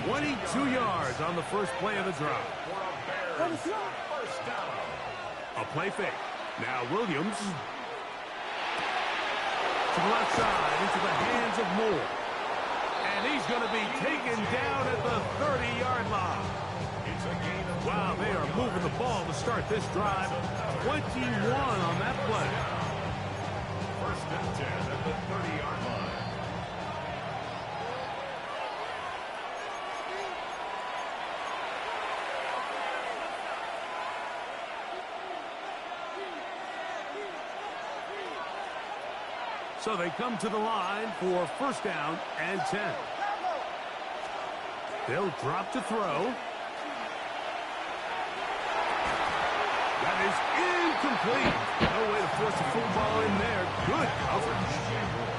[SPEAKER 6] 22 yards on the first play of the drive. A play fake. Now Williams. To the left side, into the hands of Moore. And he's going to be taken down at the 30-yard line. Wow, they are moving the ball to start this drive. 21 on that play.
[SPEAKER 8] 1st and 10 at the 30-yard line.
[SPEAKER 6] So they come to the line for 1st down and 10. They'll drop to throw. That is incomplete. No way to force the football in there. Good coverage.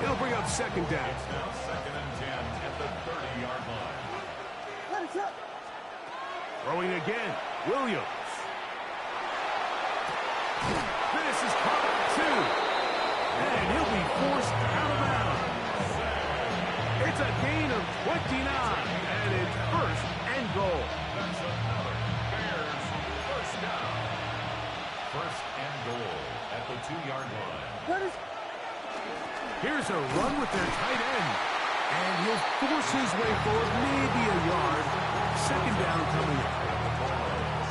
[SPEAKER 6] They'll bring up 2nd down.
[SPEAKER 8] It's now 2nd and 10 at the 30-yard line.
[SPEAKER 6] Throwing again. Williams. This is caught 2. And he'll be forced out of bounds. It's a gain of 29, and it's 1st and goal.
[SPEAKER 8] That's another Bears 1st down. 1st and goal at the 2-yard line.
[SPEAKER 6] Here's a run with their tight end. And he'll force his way forward, maybe a yard. 2nd down coming up.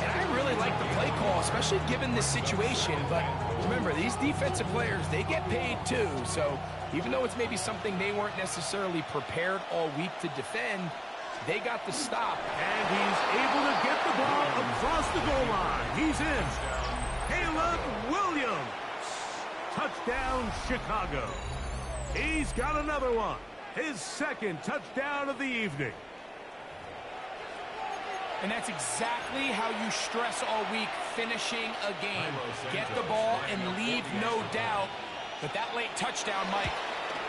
[SPEAKER 7] And I really like the play call, especially given this situation. But remember, these defensive players, they get paid too. So even though it's maybe something they weren't necessarily prepared all week to defend, they got the stop.
[SPEAKER 6] And he's able to get the ball across the goal line. He's in. Caleb Williams. Touchdown, Chicago. He's got another one. His 2nd touchdown of the evening.
[SPEAKER 7] And that's exactly how you stress all week, finishing a game. Get the ball and leave no doubt. But that late touchdown, Mike,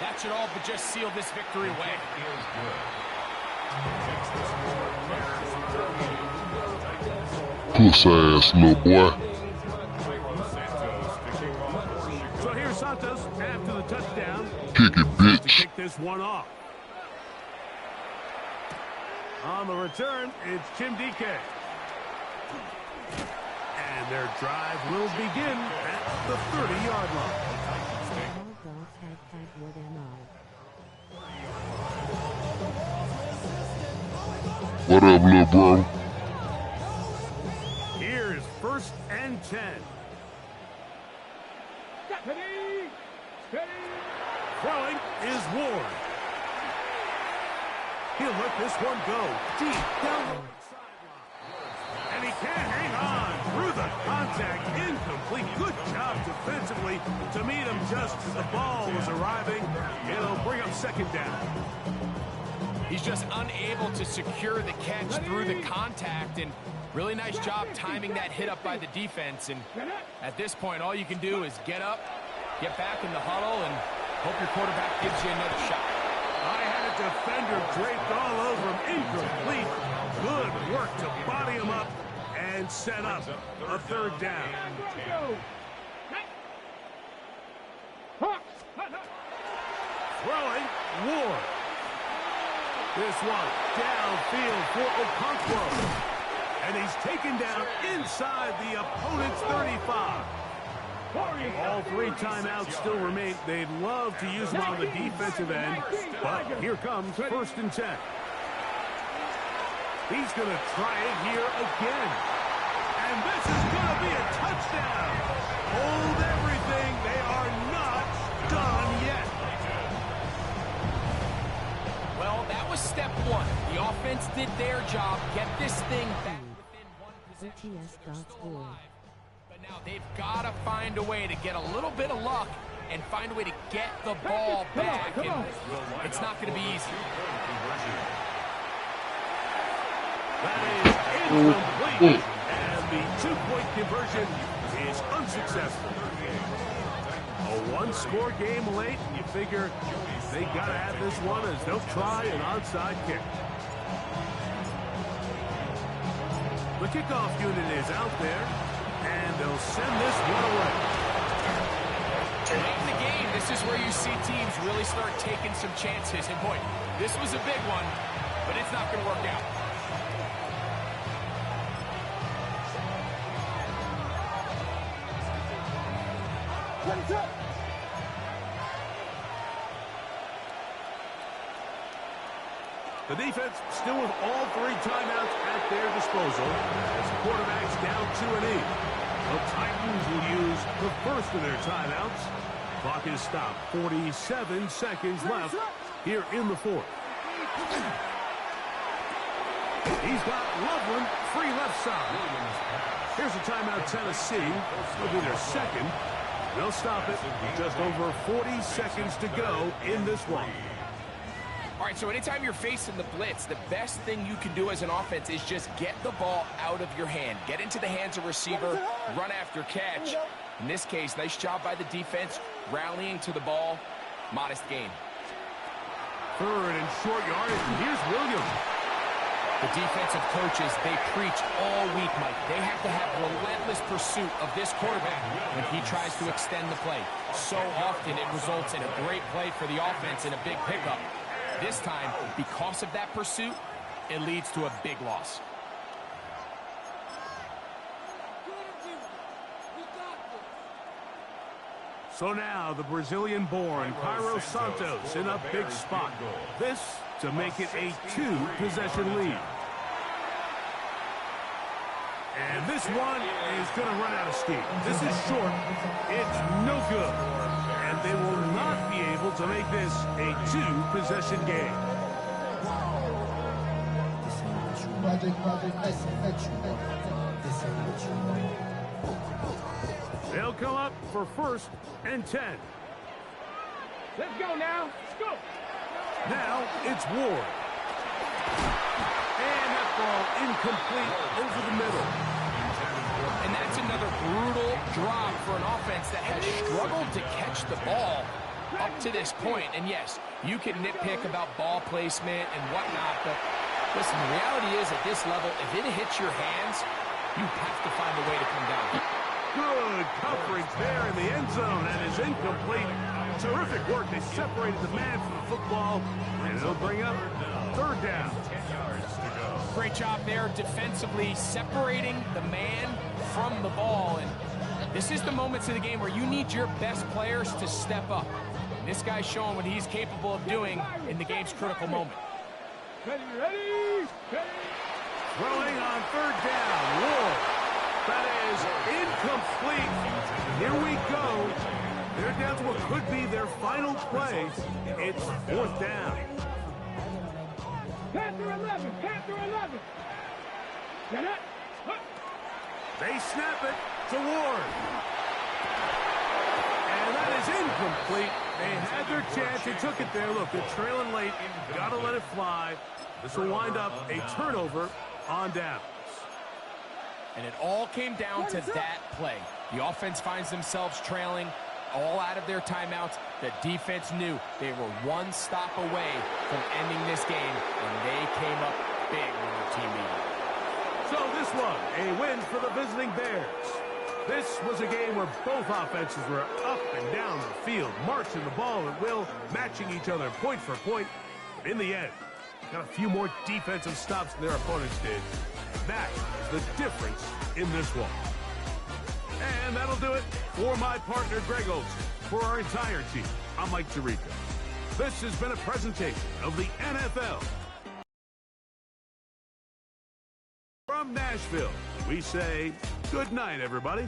[SPEAKER 7] that should all but just seal this victory away.
[SPEAKER 1] Puss ass little boy.
[SPEAKER 6] So here's Santos after the touchdown.
[SPEAKER 1] Kick it, bitch.
[SPEAKER 6] Kick this one off. On the return, it's Tim DK. And their drive will begin at the 30-yard line.
[SPEAKER 1] What up, little bro?
[SPEAKER 6] Here's 1st and 10. Throwing is Ward. He'll let this one go deep down the sideline. And he can't hang on through the contact. Incomplete. Good job defensively to meet him just as the ball was arriving. It'll bring up 2nd down.
[SPEAKER 7] He's just unable to secure the catch through the contact, and really nice job timing that hit up by the defense. And at this point, all you can do is get up, get back in the huddle, and hope your quarterback gives you another shot.
[SPEAKER 6] I had a defender draped all over him. Incomplete. Good work to body him up and set up a 3rd down. Throwing, Ward. This one downfield for Okonkwo. And he's taken down inside the opponent's 35. All 3 timeouts still remain. They'd love to use them on the defensive end, but here comes 1st and 10. He's going to try it here again. And this is good. going to be a touchdown. Hold everything. They are not done yet.
[SPEAKER 7] Well, that was step one. The offense did their job. Get this thing back within one possession. They're still alive. But now they've got to find a way to get a little bit of luck and find a way to get the ball back. And it's not going to be easy.
[SPEAKER 6] That is incomplete. And the two-point conversion is unsuccessful. A one-score game late. You figure they got to have this one as they'll try an onside kick. The kickoff unit is out there, and they'll send this one away.
[SPEAKER 7] Late in the game, this is where you see teams really start taking some chances. And boy, this was a big one, but it's not going to work out.
[SPEAKER 6] The defense still with all three timeouts at their disposal as the quarterback's down 2-E. The Titans will use the first of their timeouts. Clock is stopped. 47 seconds left here in the fourth. He's got Loveland free left side. Here's a timeout, Tennessee. It'll be their second. They'll stop it with just over 40 seconds to go in this one.
[SPEAKER 7] All right, so anytime you're facing the blitz, the best thing you can do as an offense is just get the ball out of your hand. Get into the hands of receiver, run after catch. In this case, nice job by the defense, rallying to the ball. Modest gain.
[SPEAKER 6] Third and short yardage, and here's Williams.
[SPEAKER 7] The defensive coaches, they preach all week, Mike. They have to have relentless pursuit of this quarterback when he tries to extend the play. So often it results in a great play for the offense and a big pickup. This time, because of that pursuit, it leads to a big loss.
[SPEAKER 6] So now the Brazilian-born Cairo Santos in a big spot. This to make it a two-possession lead. And this one is going to run out of steam. This is short. It's no good. And they will not be able to make this a two-possession game. They'll come up for 1st and 10.
[SPEAKER 5] Let's go now. Let's go.
[SPEAKER 6] Now it's Ward. And that ball incomplete over the middle.
[SPEAKER 7] And that's another brutal drop for an offense that has struggled to catch the ball up to this point. And yes, you can nitpick about ball placement and whatnot, but listen, the reality is at this level, if it hits your hands, you have to find a way to come down.
[SPEAKER 6] Good coverage there in the end zone, and is incomplete. Terrific work. They separated the man from the football, and it'll bring up 3rd down.
[SPEAKER 7] Great job there defensively, separating the man from the ball. And this is the moments of the game where you need your best players to step up. And this guy's showing what he's capable of doing in the game's critical moment.
[SPEAKER 5] Ready, ready, ready.
[SPEAKER 6] Throwing on 3rd down. Ward. That is incomplete. Here we go. They're down to what could be their final play. It's 4th down.
[SPEAKER 5] Panther 11, Panther 11. Get it.
[SPEAKER 6] They snap it to Ward. And that is incomplete. They had their chance. They took it there. Look, they're trailing late. Got to let it fly. This will wind up a turnover on downs.
[SPEAKER 7] And it all came down to that play. The offense finds themselves trailing, all out of their timeouts. The defense knew they were one stop away from ending this game, and they came up big when their team needed it.
[SPEAKER 6] So this one, a win for the visiting Bears. This was a game where both offenses were up and down the field, marching the ball at will, matching each other point for point. But in the end, got a few more defensive stops than their opponents did. That is the difference in this one. And that'll do it for my partner, Greg Olson. For our entire team, I'm Mike Tirico. This has been a presentation of the NFL. From from Nashville, we say good night, everybody.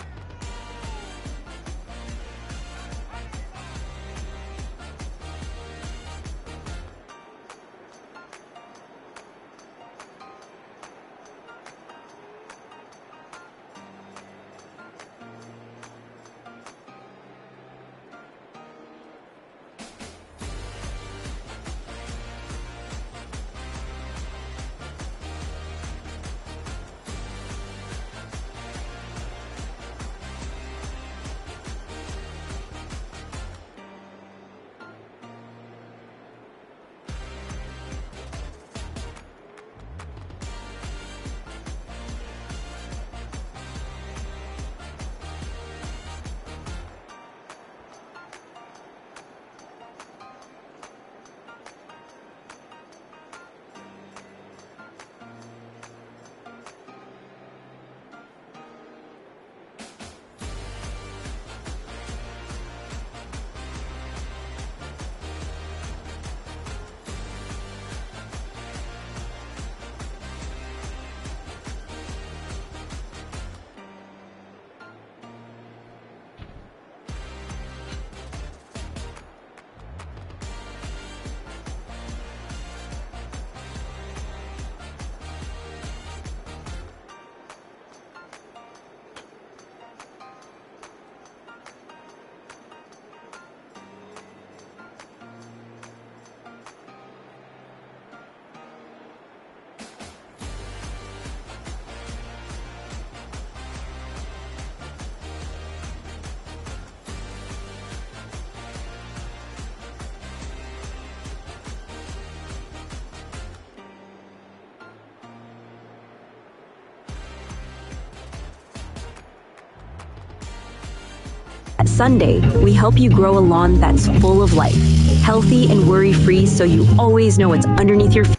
[SPEAKER 9] At Sunday, we help you grow a lawn that's full of life, healthy and worry-free, so you always know what's underneath your feet.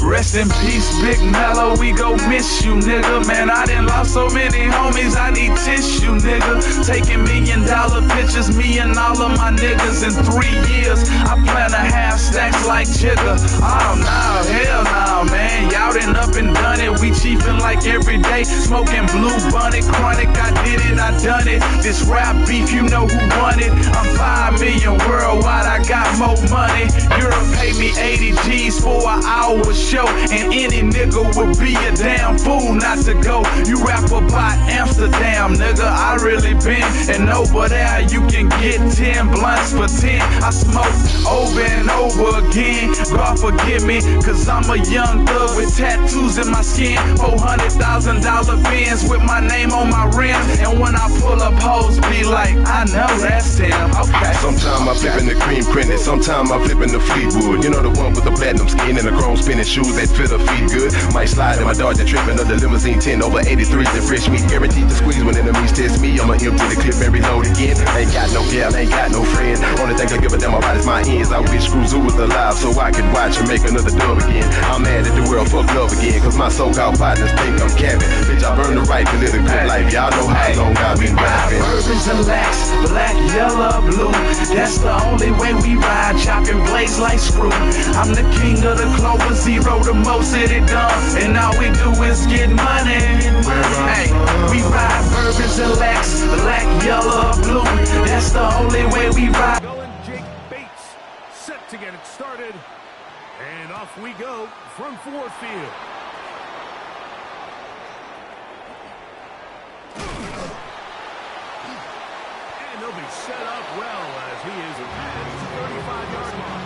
[SPEAKER 3] Rest in peace, Big Mello, we gon' miss you, nigga. Man, I done lost so many homies, I need tissue, nigga. Taking $1 million pictures, me and all of my niggas in 3 years. I plan to have stacks like Jigga. Oh, no, hell no, man. Y'all done up and done it. We chiefin' like every day, smoking Blue Bunny. Chronic, I did it, I done it. This rap beef, you know who won it. I'm 5 million worldwide, I got more money. Europe paid me 80 G's for an hour show, and any nigga would be a damn fool not to go. You rap about Amsterdam, nigga, I really been, and over there you can get 10 blunts for 10. I smoke over and over again. God forgive me, cause I'm a young thug with tattoos in my skin. $400,000 Benz with my name on my rim, and when I pull up, hoes be like, I know that's him. Okay.
[SPEAKER 10] Sometimes I flip in the cream printed, sometimes I flip in the Fleetwood. You know the one with the platinum skin and the chrome spinning shoes that fit her feet good. Might slide in my Dodge tripping under limousine 10 over 83s and fresh meat. Guaranteed to squeeze when enemies test me. I'ma empty the clip and reload again. Ain't got no gal, ain't got no friend. Only thing I give a damn about is my ends. I wish Cruiser was alive so I could watch and make another dub again. I'm mad at the world, fuck love again, cause my so-called partners think I'm capping. Bitch, I've earned the right to live a good life. Y'all know how long I've been rapping.
[SPEAKER 3] Bourbons and lax, black, yellow, blue. That's the only way we ride, chopping blades like screw. I'm the king of the Clover, zero the most it done, and all we do is get money. Hey, we ride bourbons and lax, black, yellow, blue. That's the only way we ride.
[SPEAKER 6] Going Jake Bates, set to get it started, and off we go from Ford Field. And they'll be set up well as he is at his 35-yard line.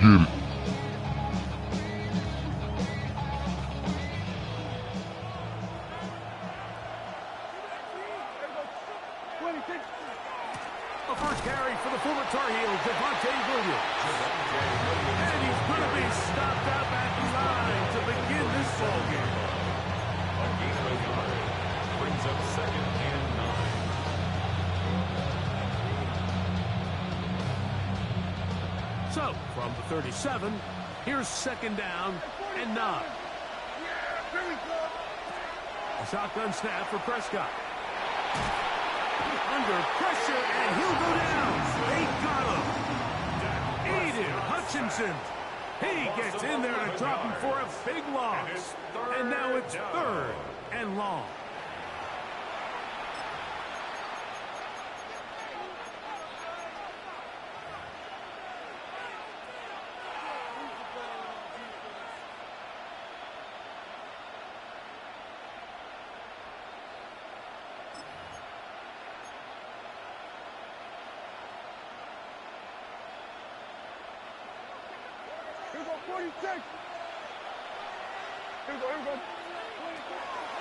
[SPEAKER 1] get it.
[SPEAKER 6] A first carry for the former Tar Heel, Villianz. And he's going to be stopped up at the line to begin this ball game.
[SPEAKER 8] A gain of a yard brings up 2nd and 9.
[SPEAKER 6] So, from the 37, here's 2nd down and 9. A shotgun snap for Prescott. Under pressure, and he'll go down. They got him. Aiden Hutchinson. He gets in there to drop him for a big loss. And now it's 3rd and long.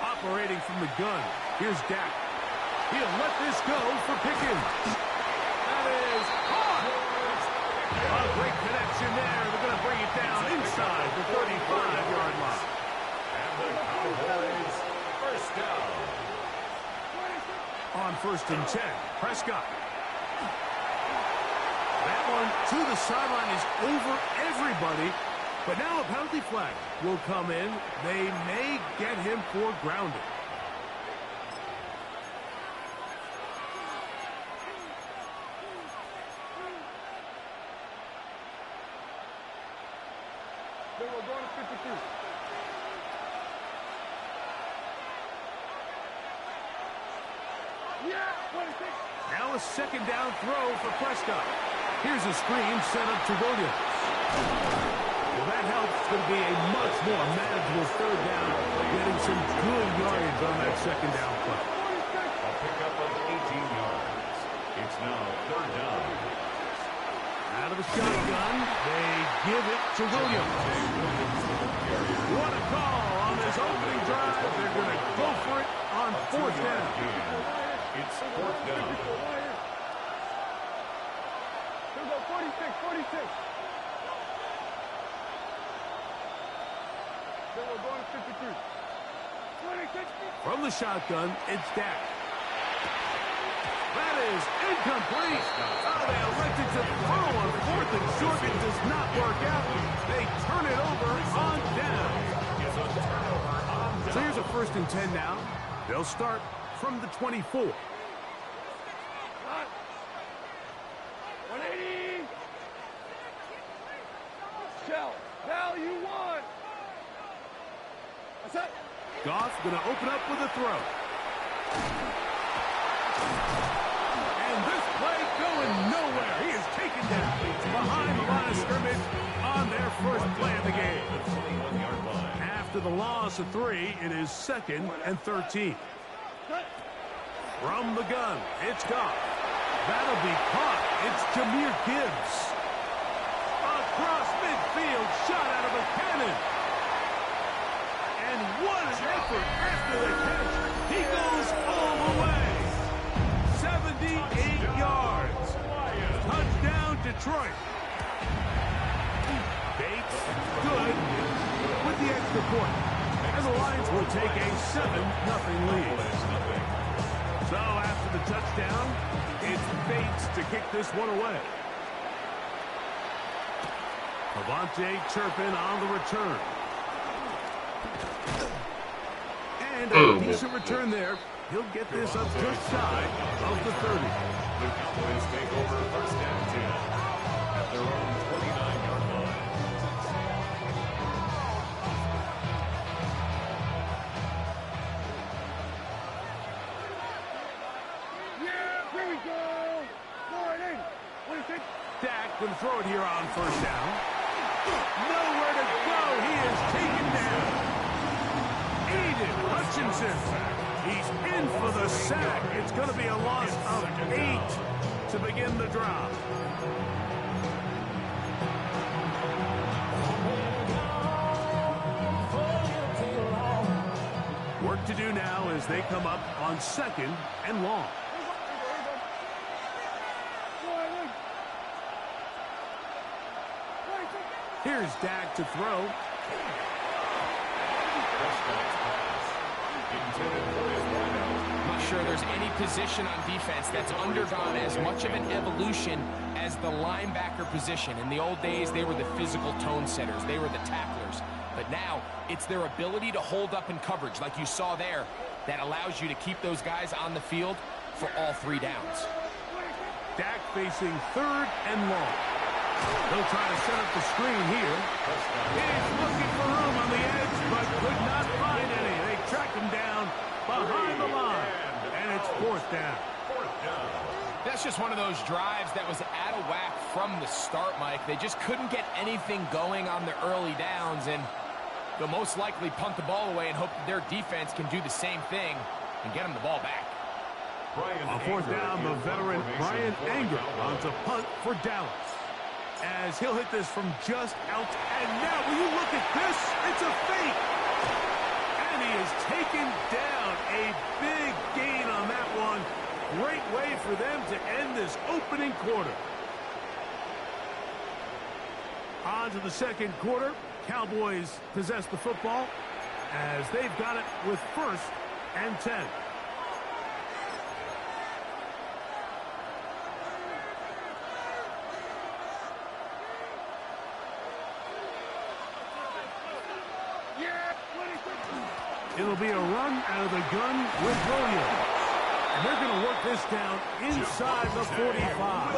[SPEAKER 6] Operating from the gun, here's Dak. He'll let this go for Pickens. That is caught. A great connection there. They're going to bring it down inside the 35-yard line.
[SPEAKER 8] And the Cowboys, first down.
[SPEAKER 6] On 1st and 10, Prescott. That one to the sideline is over everybody. But now a penalty flag will come in. They may get him for grounding.
[SPEAKER 5] They were going to 52. Yeah, 26.
[SPEAKER 6] Now a 2nd down throw for Prescott. Here's a screen set up to Villianz. Well, that helps. It's going to be a much more manageable 3rd down, getting some good yardage on that 2nd down play.
[SPEAKER 8] A pickup of 18 yards. It's now 3rd down.
[SPEAKER 6] Out of the shotgun, they give it to Williams. What a call on this opening drive. They're going to go for it on 4th down.
[SPEAKER 8] It's 4th down.
[SPEAKER 5] Here we go, 46. They were going to 53. 26.
[SPEAKER 6] From the shotgun, it's Dak. That is incomplete. Oh, they elected to throw on 4th and short. It does not work out. They turn it over on down. So here's a 1st and 10 now. They'll start from the 24.
[SPEAKER 5] 180. Shell. Value 1. That's it.
[SPEAKER 6] Goff going to open up with a throw. And this play going nowhere. He is taken down behind the line of scrimmage on their first play of the game. After the loss of 3, it is 2nd and 13. From the gun, it's Goff. That'll be caught. It's Jahmyr Gibbs. Across midfield, shot out of a cannon. And what an effort after the catch. He goes all the way. 78 yards. Touchdown, Detroit. Bates, good with the extra point. And the Lions will take a 7-0 lead. So after the touchdown, it's Bates to kick this one away. Avante Turpin on the return. And a decent return there. He'll get this up just shy of the 30.
[SPEAKER 8] The Cowboys take over 1st and 10 at their own 29-yard line.
[SPEAKER 5] Yeah, here we go. 480. 26.
[SPEAKER 6] Dak going to throw it here on 1st down. Nowhere to go. He is taken down. Aiden Hutchinson. He's in for the sack. It's going to be a loss of 8 to begin the drive. Work to do now as they come up on 2nd and long. Here's Dak to throw.
[SPEAKER 7] I'm not sure there's any position on defense that's undergone as much of an evolution as the linebacker position. In the old days, they were the physical tone setters. They were the tacklers. But now, it's their ability to hold up in coverage, like you saw there, that allows you to keep those guys on the field for all 3 downs.
[SPEAKER 6] Dak facing 3rd and long. He'll try to set up the screen here. He's looking for room on the edge, but could not find any. They tracked him down behind the line, and it's 4th down.
[SPEAKER 7] That's just one of those drives that was out of whack from the start, Mike. They just couldn't get anything going on the early downs, and they'll most likely punt the ball away and hope that their defense can do the same thing and get them the ball back.
[SPEAKER 6] On 4th down, the veteran Brian Anger on to punt for Dallas. As he'll hit this from just out. And now, will you look at this? It's a fake. And he is taken down. A big gain on that one. Great way for them to end this opening quarter. On to the 2nd quarter. Cowboys possess the football as they've got it with 1st and 10. It'll be a run out of the gun with Villianz. And they're going to work this down inside the 45.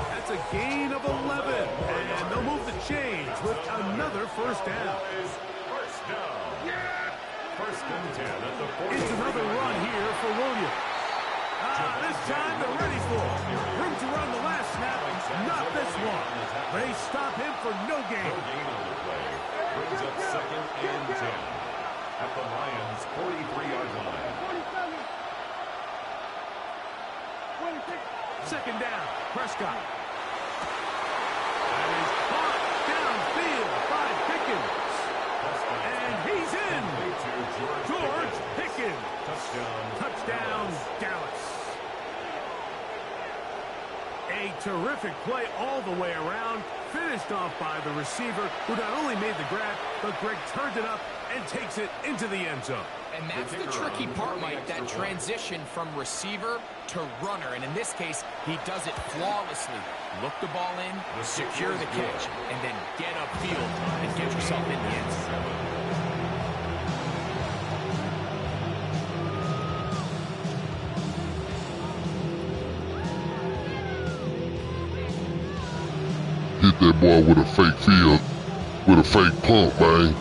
[SPEAKER 6] That's a gain of 11. And they'll move the chains with another 1st down.
[SPEAKER 8] First and 10 at the 40.
[SPEAKER 6] It's another run here for Williams. This time they're ready for it. Room to run the last snap. Not this one. They stop him for no gain.
[SPEAKER 8] No gain on the play. Brings up 2nd and 10. At the Lions' 43-yard line.
[SPEAKER 6] 2nd down, Prescott. And he's caught downfield by Pickens. And he's in. George Pickens. Touchdown, Dallas. A terrific play all the way around. Finished off by the receiver, who not only made the grab, but Greg turned it up and takes it into the end zone.
[SPEAKER 7] And that's the tricky part, Mike, that transition from receiver to runner. And in this case, he does it flawlessly. Look the ball in, secure the catch, and then get upfield and get yourself in the end zone.
[SPEAKER 1] Hit that boy with a fake field, with a fake pump, man.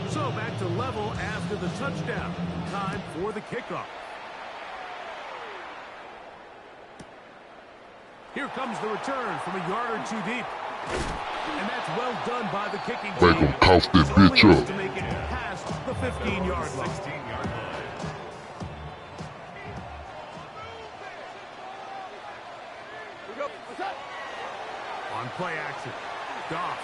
[SPEAKER 6] So back to level after the touchdown. Time for the kickoff. Here comes the return from a yard or 2 deep. And that's well done by the kicking team.
[SPEAKER 1] Make him cough that bitch up.
[SPEAKER 6] To make it past the 15-yard line.
[SPEAKER 8] 16-yard line.
[SPEAKER 6] On play action, Goff.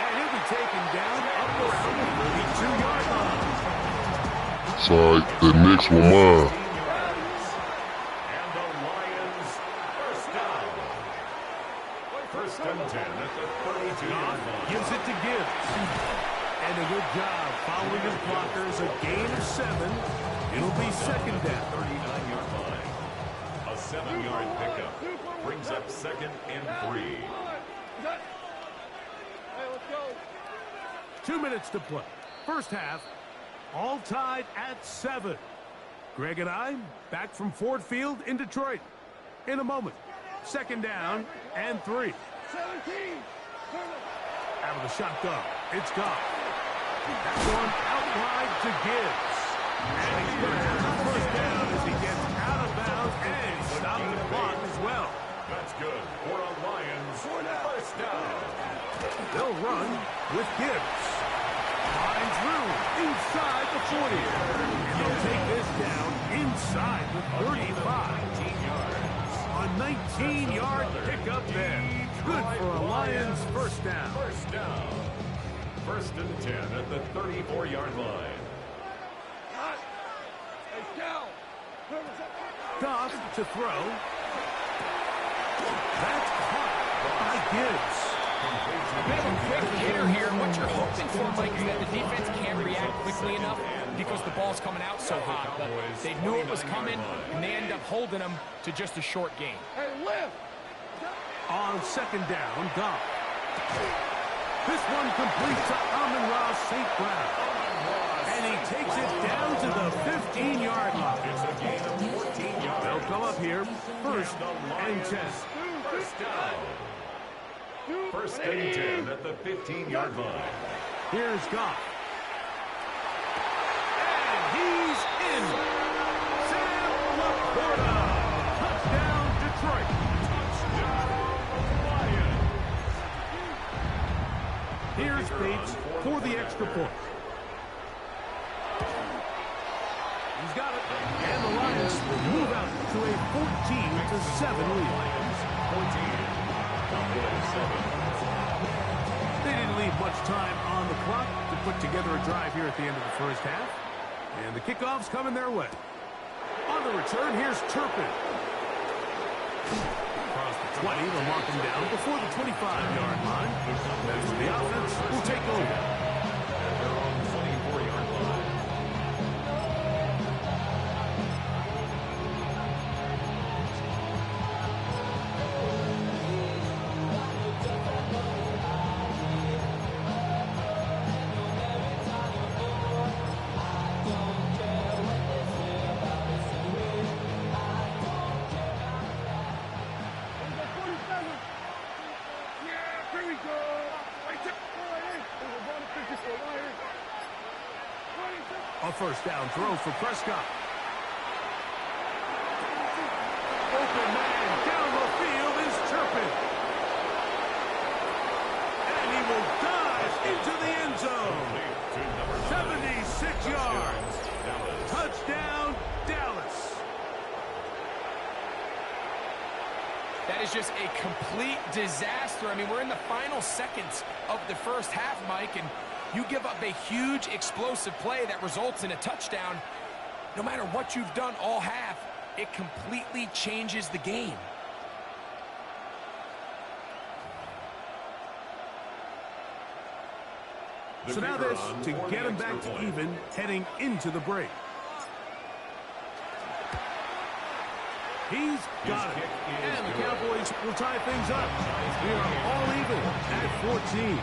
[SPEAKER 6] And he'll be taken down up around the 32-yard line.
[SPEAKER 1] Sorry, the next one mine.
[SPEAKER 8] And the Lions first down. First and 10 at the 32-yard line.
[SPEAKER 6] Gives it to Gibbs. And a good job following his blockers. A gain of 7. It'll be 2nd down.
[SPEAKER 8] 39-yard line. A 7-yard pickup. Brings up 2nd and 3.
[SPEAKER 6] 2 minutes to play. First half, all tied at 7. Greg and I back from Ford Field in Detroit in a moment. 2nd down and 3. 17. Out of the shotgun, it's Goff. That's one out wide to Gibbs. And he's going to have the 1st down as he gets out of bounds and stop the clock as well.
[SPEAKER 8] That's good for a Lions first down.
[SPEAKER 6] They'll run with Gibbs. Finds room inside the 40. And they'll take this down inside the 35.
[SPEAKER 8] 19 yards.
[SPEAKER 6] A 19-yard pickup there. Good for a Lions first down.
[SPEAKER 8] First down. First and 10 at the 34-yard line.
[SPEAKER 6] Goff to throw. That's caught by Gibbs.
[SPEAKER 7] A bit of a quick hitter here, and what you're hoping for, Mike, is that the defense can't react quickly enough because the ball's coming out so hot. But they knew it was coming, and they end up holding them to just a short gain.
[SPEAKER 6] On second down, Goff. This one complete to Amon-Ra St. Brown. And he takes it down to the 15-yard line.
[SPEAKER 8] It's a gain of 14 yards.
[SPEAKER 6] They'll come up here, first and 10.
[SPEAKER 8] First down. First and 10 at the 15-yard line.
[SPEAKER 6] Here's Goff. And he's in. Sam Laporta. Touchdown, Detroit.
[SPEAKER 8] Touchdown, Lions.
[SPEAKER 6] Here's Bates for the extra point. He's got it. And the Lions will move out to a 14-7 lead.
[SPEAKER 8] Lions 14. Cowboys 7.
[SPEAKER 6] They didn't leave much time on the clock to put together a drive here at the end of the first half. And the kickoff's coming their way. On the return, here's Turpin. Across the 20, they'll lock him down before the 25-yard line. That's the offense will take over.
[SPEAKER 8] At their own 24-yard line.
[SPEAKER 6] A first down throw for Prescott. Open man down the field is Turpin. And he will dive into the end zone. 76 yards. Touchdown, Dallas.
[SPEAKER 7] That is just a complete disaster. I mean, we're in the final seconds of the first half, Mike, and you give up a huge explosive play that results in a touchdown. No matter what you've done all half, it completely changes the game.
[SPEAKER 6] So now this to get him back to even heading into the break. He's got it. And the Cowboys will tie things up. We are all even at 14.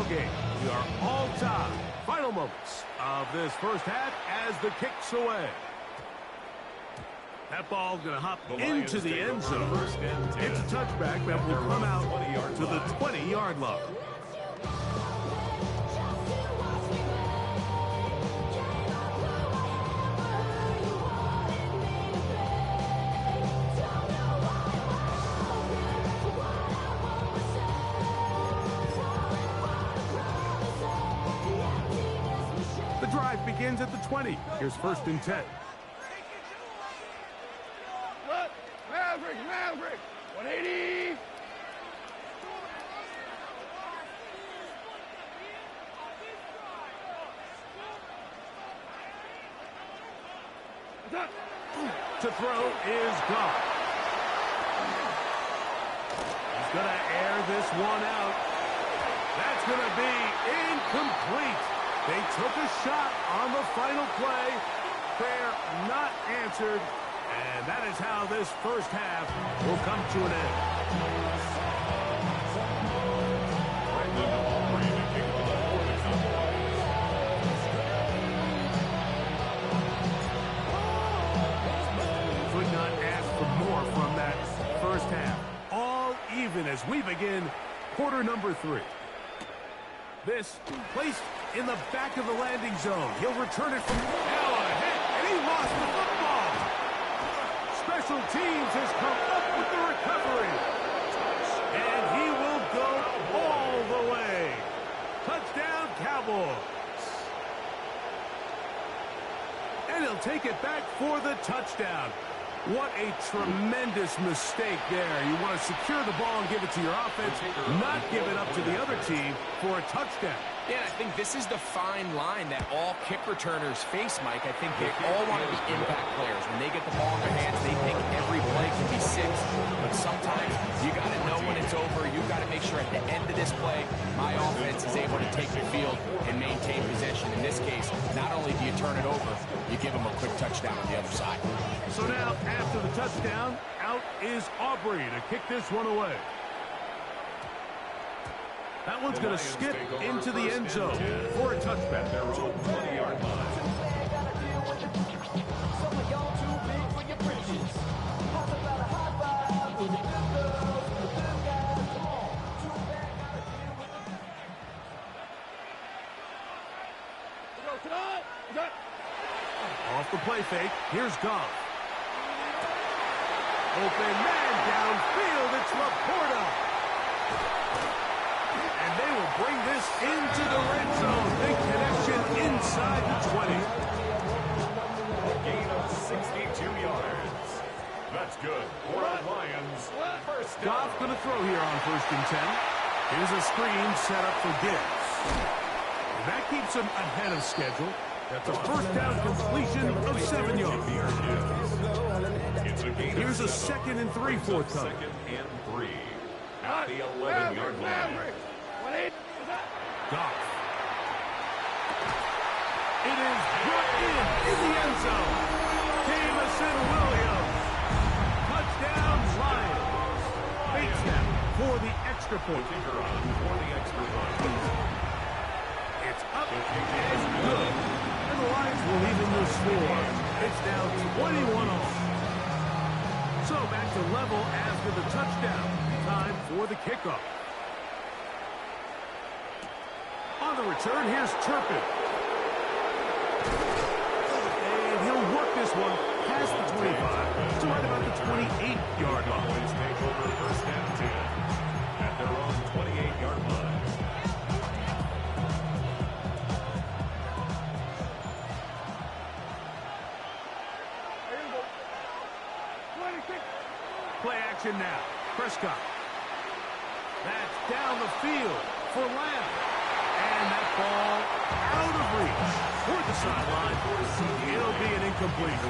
[SPEAKER 6] Game. We are all tied. Final moments of this first half as the kick's away. That ball going to hop into the end zone. It's a touchback that will come out to the 20-yard line. Begins at the 20. Here's first and 10.
[SPEAKER 5] Maverick, 180.
[SPEAKER 6] To throw is gone. He's going to air this one out. That's going to be incomplete. They took a shot on the final play. Prayer not answered, And that is how this first half will come to an end. Could not ask for more from that first half. All even as we begin quarter number 3. This placed in the back of the landing zone. He'll return it from now a hit, and he lost the football. Special teams has come up with the recovery. And he will go all the way. Touchdown, Cowboys. And he'll take it back for the touchdown. What a tremendous mistake there. You want to secure the ball and give it to your offense, not give it up to the other team for a touchdown.
[SPEAKER 7] Yeah, I think this is the fine line that all kick returners face, Mike. I think they all want to be impact players. When they get the ball in their hands, they think every play can be 6. But sometimes you got to know when it's over. You've got to make sure at the end of this play, my offense is able to take the field and maintain possession. In this case, not only do you turn it over, you give them a quick touchdown on the other side.
[SPEAKER 6] So now, after the touchdown, out is Aubrey to kick this one away. That one's going to skip into the end zone for a touchback. Off the play fake, here's Goff. Open man downfield, it's Laporta. And they will bring this into the red zone. Big connection inside the 20.
[SPEAKER 8] A gain of 62 yards. That's good for the Lions. First down.
[SPEAKER 6] Goff going to throw here on 1st and 10. Here's a screen set up for Gibbs. And that keeps him ahead of schedule. That's a first down completion of 7 yards. Here's a 2nd and 3 forthcoming.
[SPEAKER 8] 2nd and 3 at the 11-yard line.
[SPEAKER 6] Goff. It is brought in the end zone. Jamison Williams. Touchdown, Lions. Bait snap for the extra point.
[SPEAKER 8] For the extra point.
[SPEAKER 6] It's up and good. And the Lions will even the score. It's now 21-all. So back to level after the touchdown. Time for the kickoff. On the return, here's Turpin. And he'll work this one past the 25 to right about the 28-yard line.
[SPEAKER 8] Boys take over 1st and 10 at their own 28-yard line.
[SPEAKER 6] Play action now. Prescott. That's down the field for Lamb. And that ball out of reach toward the sideline. It'll be an incomplete.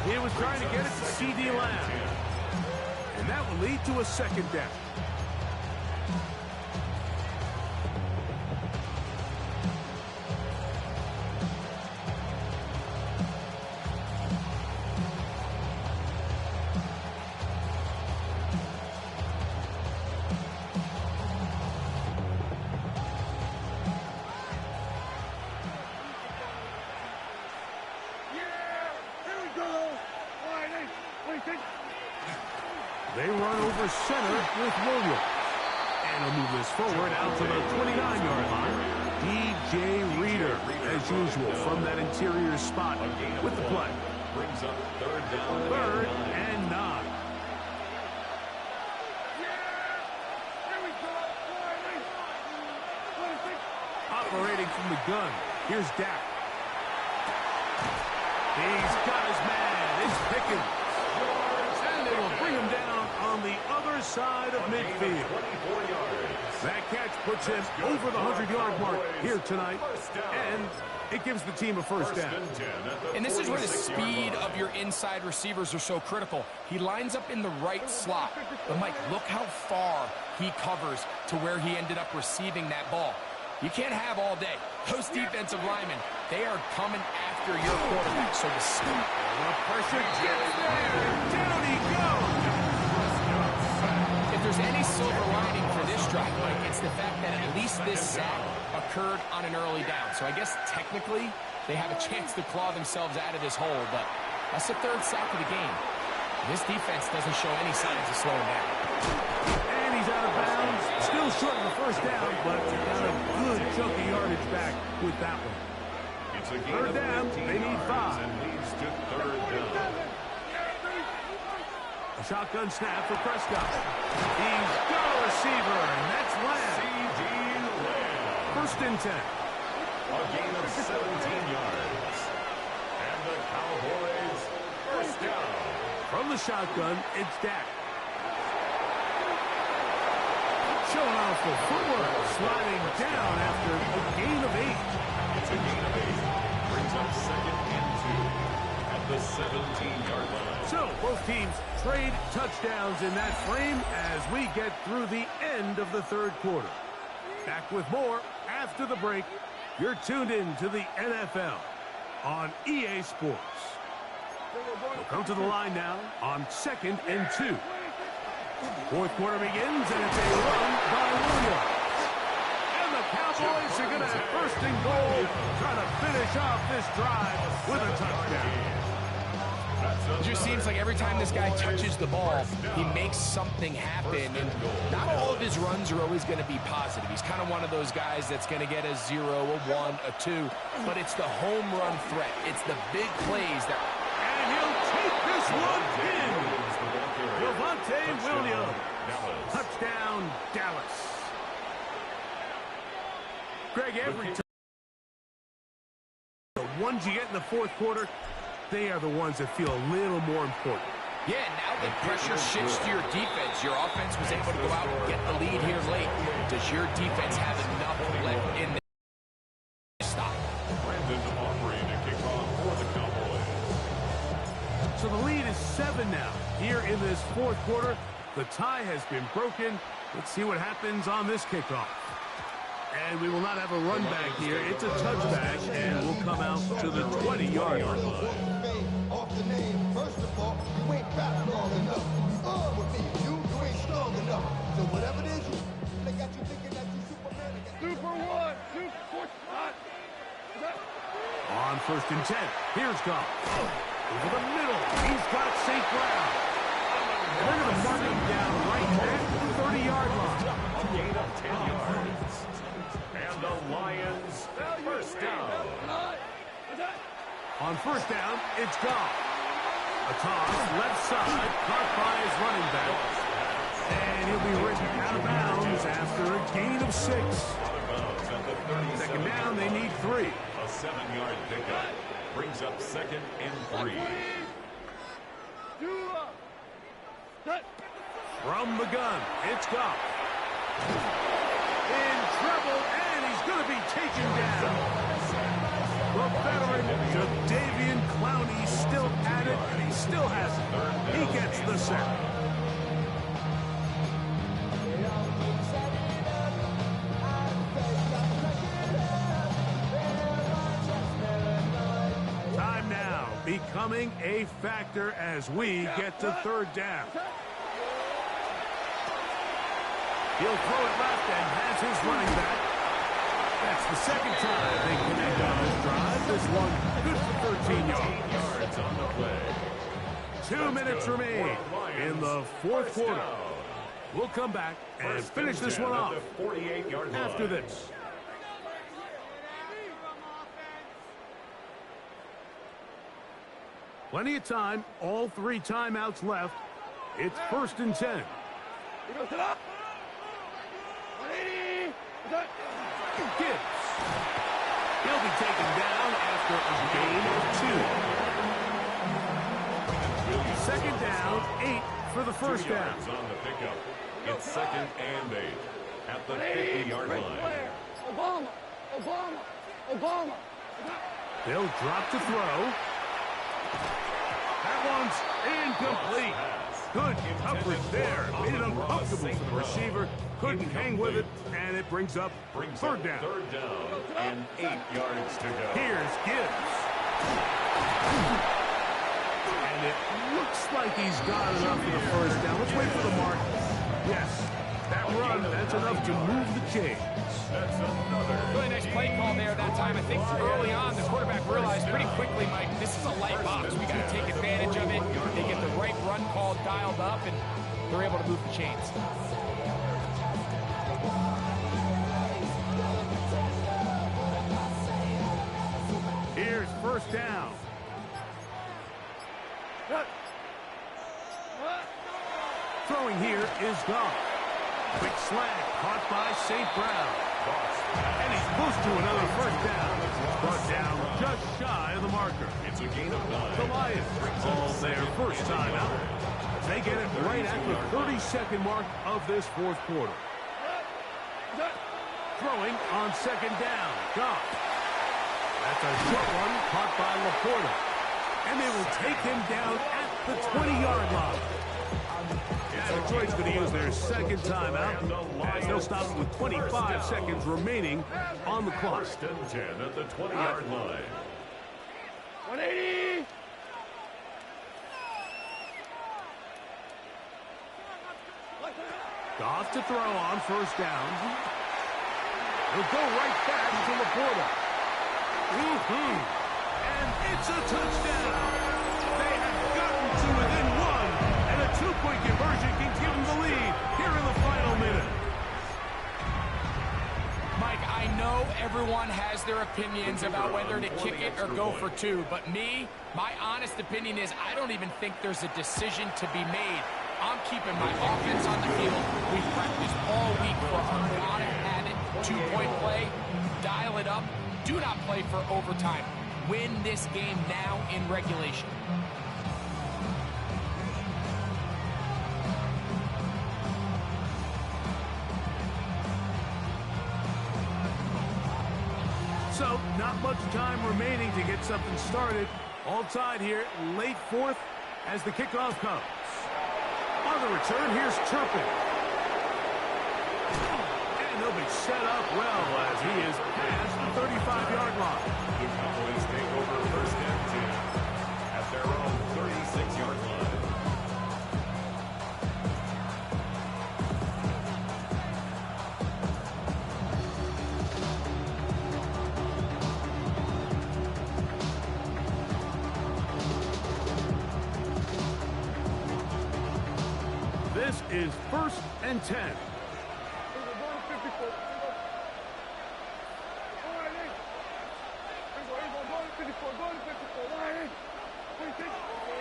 [SPEAKER 6] He was trying to get it to C.D. Lamb. And that will lead to a 2nd down. They run over center with Williams. And he'll move this forward out to the 29-yard line. DJ Reader, as usual, from that interior spot with the play.
[SPEAKER 8] Brings up 3rd down.
[SPEAKER 6] 3rd and 9. Operating from the gun. Here's Dak. He's got his man. It's Pickens. And they will bring him down on the other side of midfield. That catch puts him over the 100-yard mark here tonight. And it gives the team a first down.
[SPEAKER 7] And this is where the speed of your inside receivers are so critical. He lines up in the right slot. But, Mike, look how far he covers to where he ended up receiving that ball. You can't have all day. Those defensive linemen, they are coming after your quarterback. So the
[SPEAKER 6] pressure gets there. Down he goes.
[SPEAKER 7] If there's any silver lining for this drive, Mike, it's the fact that at least this sack occurred on an early down. So I guess technically they have a chance to claw themselves out of this hole, but that's the third sack of the game. This defense doesn't show any signs of slowing down.
[SPEAKER 6] And he's out of bounds. Still short of the first down, but he got a good chunk of yardage back with that one.
[SPEAKER 8] It's a
[SPEAKER 6] third down. They need 5.
[SPEAKER 8] And leads to third down.
[SPEAKER 6] A shotgun snap for Prescott. He's got a receiver, and that's Lamb.
[SPEAKER 8] C.D. Lamb.
[SPEAKER 6] First and 10.
[SPEAKER 8] A gain of 17 yards. And the Cowboys first down.
[SPEAKER 6] From the shotgun, it's Dak. Showing off the footwork, sliding down after a gain of 8.
[SPEAKER 8] It's a gain of 8. Brings up second and 2 at the 17-yard line.
[SPEAKER 6] So, both teams trade touchdowns in that frame as we get through the end of the third quarter. Back with more after the break. You're tuned in to the NFL on EA Sports. We'll come to the line now on 2nd and 2. Fourth quarter begins, and it's a run by Williams. And the Cowboys are going to have first and goal, trying to finish off this drive with a touchdown.
[SPEAKER 7] It just seems like every time this guy touches the ball, he makes something happen. And not all of his runs are always going to be positive. He's kind of one of those guys that's going to get a 0, a 1, a 2. But it's the home run threat. It's the big plays that...
[SPEAKER 6] And he'll take this one in. Javonte Williams. Touchdown, Dallas. Greg, every time the ones you get in the fourth quarter, they are the ones that feel a little more important.
[SPEAKER 7] Yeah, now the pressure shifts to your defense. Your offense was able to go out and get the lead here late. Does your defense have enough left in there to stop?
[SPEAKER 8] Brandon offering a kickoff for the Cowboys.
[SPEAKER 6] So the lead is 7 now. Here in this fourth quarter, the tie has been broken. Let's see what happens on this kickoff. And we will not have a run back here. It's a touchback, and we'll come out to the 20-yard line.
[SPEAKER 11] Off the name, first of all, you ain't fat long enough. With me, you ain't strong enough. So whatever it is, they got you thinking that you Superman.
[SPEAKER 5] Super one, super shot.
[SPEAKER 6] On first and 10, here's Goff. Over the middle, he's got St. Brown. And they're going to mark him down right at the 30-yard line.
[SPEAKER 8] A gain of 10 yards. And the Lions first down.
[SPEAKER 6] On first down, it's Goff. A toss, left side, caught by his running back. And he'll be written out of bounds after a gain of 6. Second down, they need 3.
[SPEAKER 8] A 7-yard pickup brings up second and 3.
[SPEAKER 6] From the gun, it's Goff. In trouble, and he's going to be taken down. The veteran, Jadeveon Clowney, still at it, and he still has it. He gets the sack. Time now becoming a factor as we get to third down. He'll throw it left and has his running back. That's the second time they connect on this drive. This one good for 13 yards.
[SPEAKER 8] On the play.
[SPEAKER 6] 2 minutes remain in the fourth quarter. We'll come back and finish this one off after this. Plenty of time. All 3 timeouts left. It's first and 10. Gibbs. He'll be taken down after a gain of 2. Second down, 8 for the first down.
[SPEAKER 8] On the pickup. It's second and 8 at the 50-yard line.
[SPEAKER 5] Obama.
[SPEAKER 6] They'll drop to throw. That one's incomplete. Good coverage there. Made it uncomfortable for the receiver. couldn't hang with it, and it brings up third down.
[SPEAKER 8] Third down and 8 yards to go.
[SPEAKER 6] Here's Gibbs. And it looks like he's got enough for the first down. Let's wait for the mark. Yes, that run, that's enough to move the chains.
[SPEAKER 8] That's another.
[SPEAKER 7] Really nice play call there that time. I think early on, the quarterback realized pretty quickly, Mike, this is a light box. We got to take advantage of it. They get the right run call dialed up, and they're able to move the chains.
[SPEAKER 6] Here's first down. Throwing here is Goff. Quick slant caught by St. Brown. And he's close to another first down. Brought down just shy of the marker.
[SPEAKER 8] It's a gain of 9.
[SPEAKER 6] The Lions call their first time out. They get it right at the 32nd mark of this fourth quarter. Throwing on second down. Goff. That's a short one caught by Laporta. And they will take him down at the 20-yard line. Yeah, Detroit's going to use their second timeout, as they'll stop it with 25 seconds remaining on the clock.
[SPEAKER 8] First and 10 at the 20-yard line.
[SPEAKER 5] 180.
[SPEAKER 6] Goff to throw on first down. He'll go right back to Laporta. And it's a touchdown. They have gotten to within one, and a two-point conversion can give them the lead here in the final minute.
[SPEAKER 7] Mike, I know everyone has their opinions about whether to kick it or go for two, but my honest opinion is I don't even think there's a decision to be made. I'm keeping my offense on the field. We've practiced all week for our gotta-have-it two-point play. Dial it up. Do not play for overtime. Win this game now in regulation.
[SPEAKER 6] So, not much time remaining to get something started. All tied here, late fourth, as the kickoff comes. On the return, here's Turpin. And he'll be set up well as he is past the 35-yard line.
[SPEAKER 8] The Cowboys take over first and 10 at their own 36-yard line.
[SPEAKER 6] This is first and 10.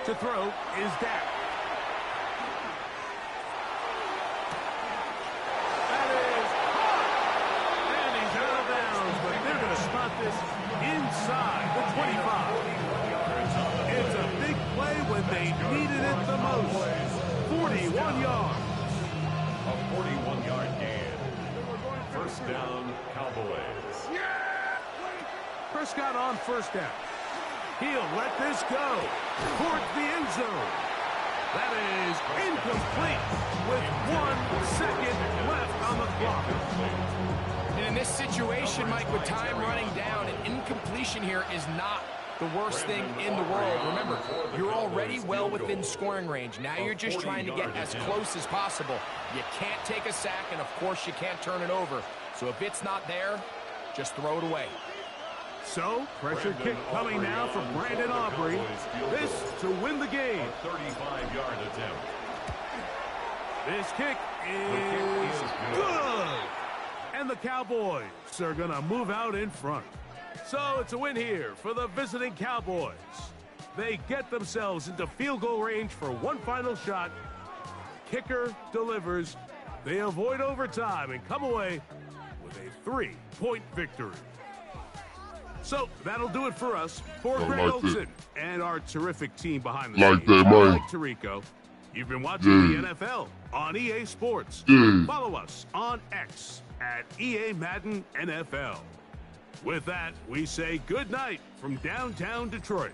[SPEAKER 6] To throw is Dak. That is caught. And he's out of bounds, but they're going to spot this inside the 25. It's a big play when they needed it the most. 41 yards.
[SPEAKER 8] A 41-yard gain. First down, Cowboys.
[SPEAKER 6] Prescott on first down. He'll let this go towards the end zone. That is incomplete with 1 second left on the clock.
[SPEAKER 7] And in this situation, Mike, with time running down, an incompletion here is not the worst thing in the world. Remember, you're already well within scoring range. Now you're just trying to get as close as possible. You can't take a sack, and of course you can't turn it over. So if it's not there, just throw it away.
[SPEAKER 6] So, pressure kick coming now from Brandon Aubrey. This to win the game.
[SPEAKER 8] A 35-yard attempt.
[SPEAKER 6] This kick is good. And the Cowboys are going to move out in front. So, it's a win here for the visiting Cowboys. They get themselves into field goal range for one final shot. Kicker delivers. They avoid overtime and come away with a 3-point victory. So, that'll do it for us. For Greg Olson and our terrific team behind the scenes. Like Tirico, you've been watching the NFL on EA Sports. Follow us on X at EA Madden NFL. With that, we say good night from downtown Detroit.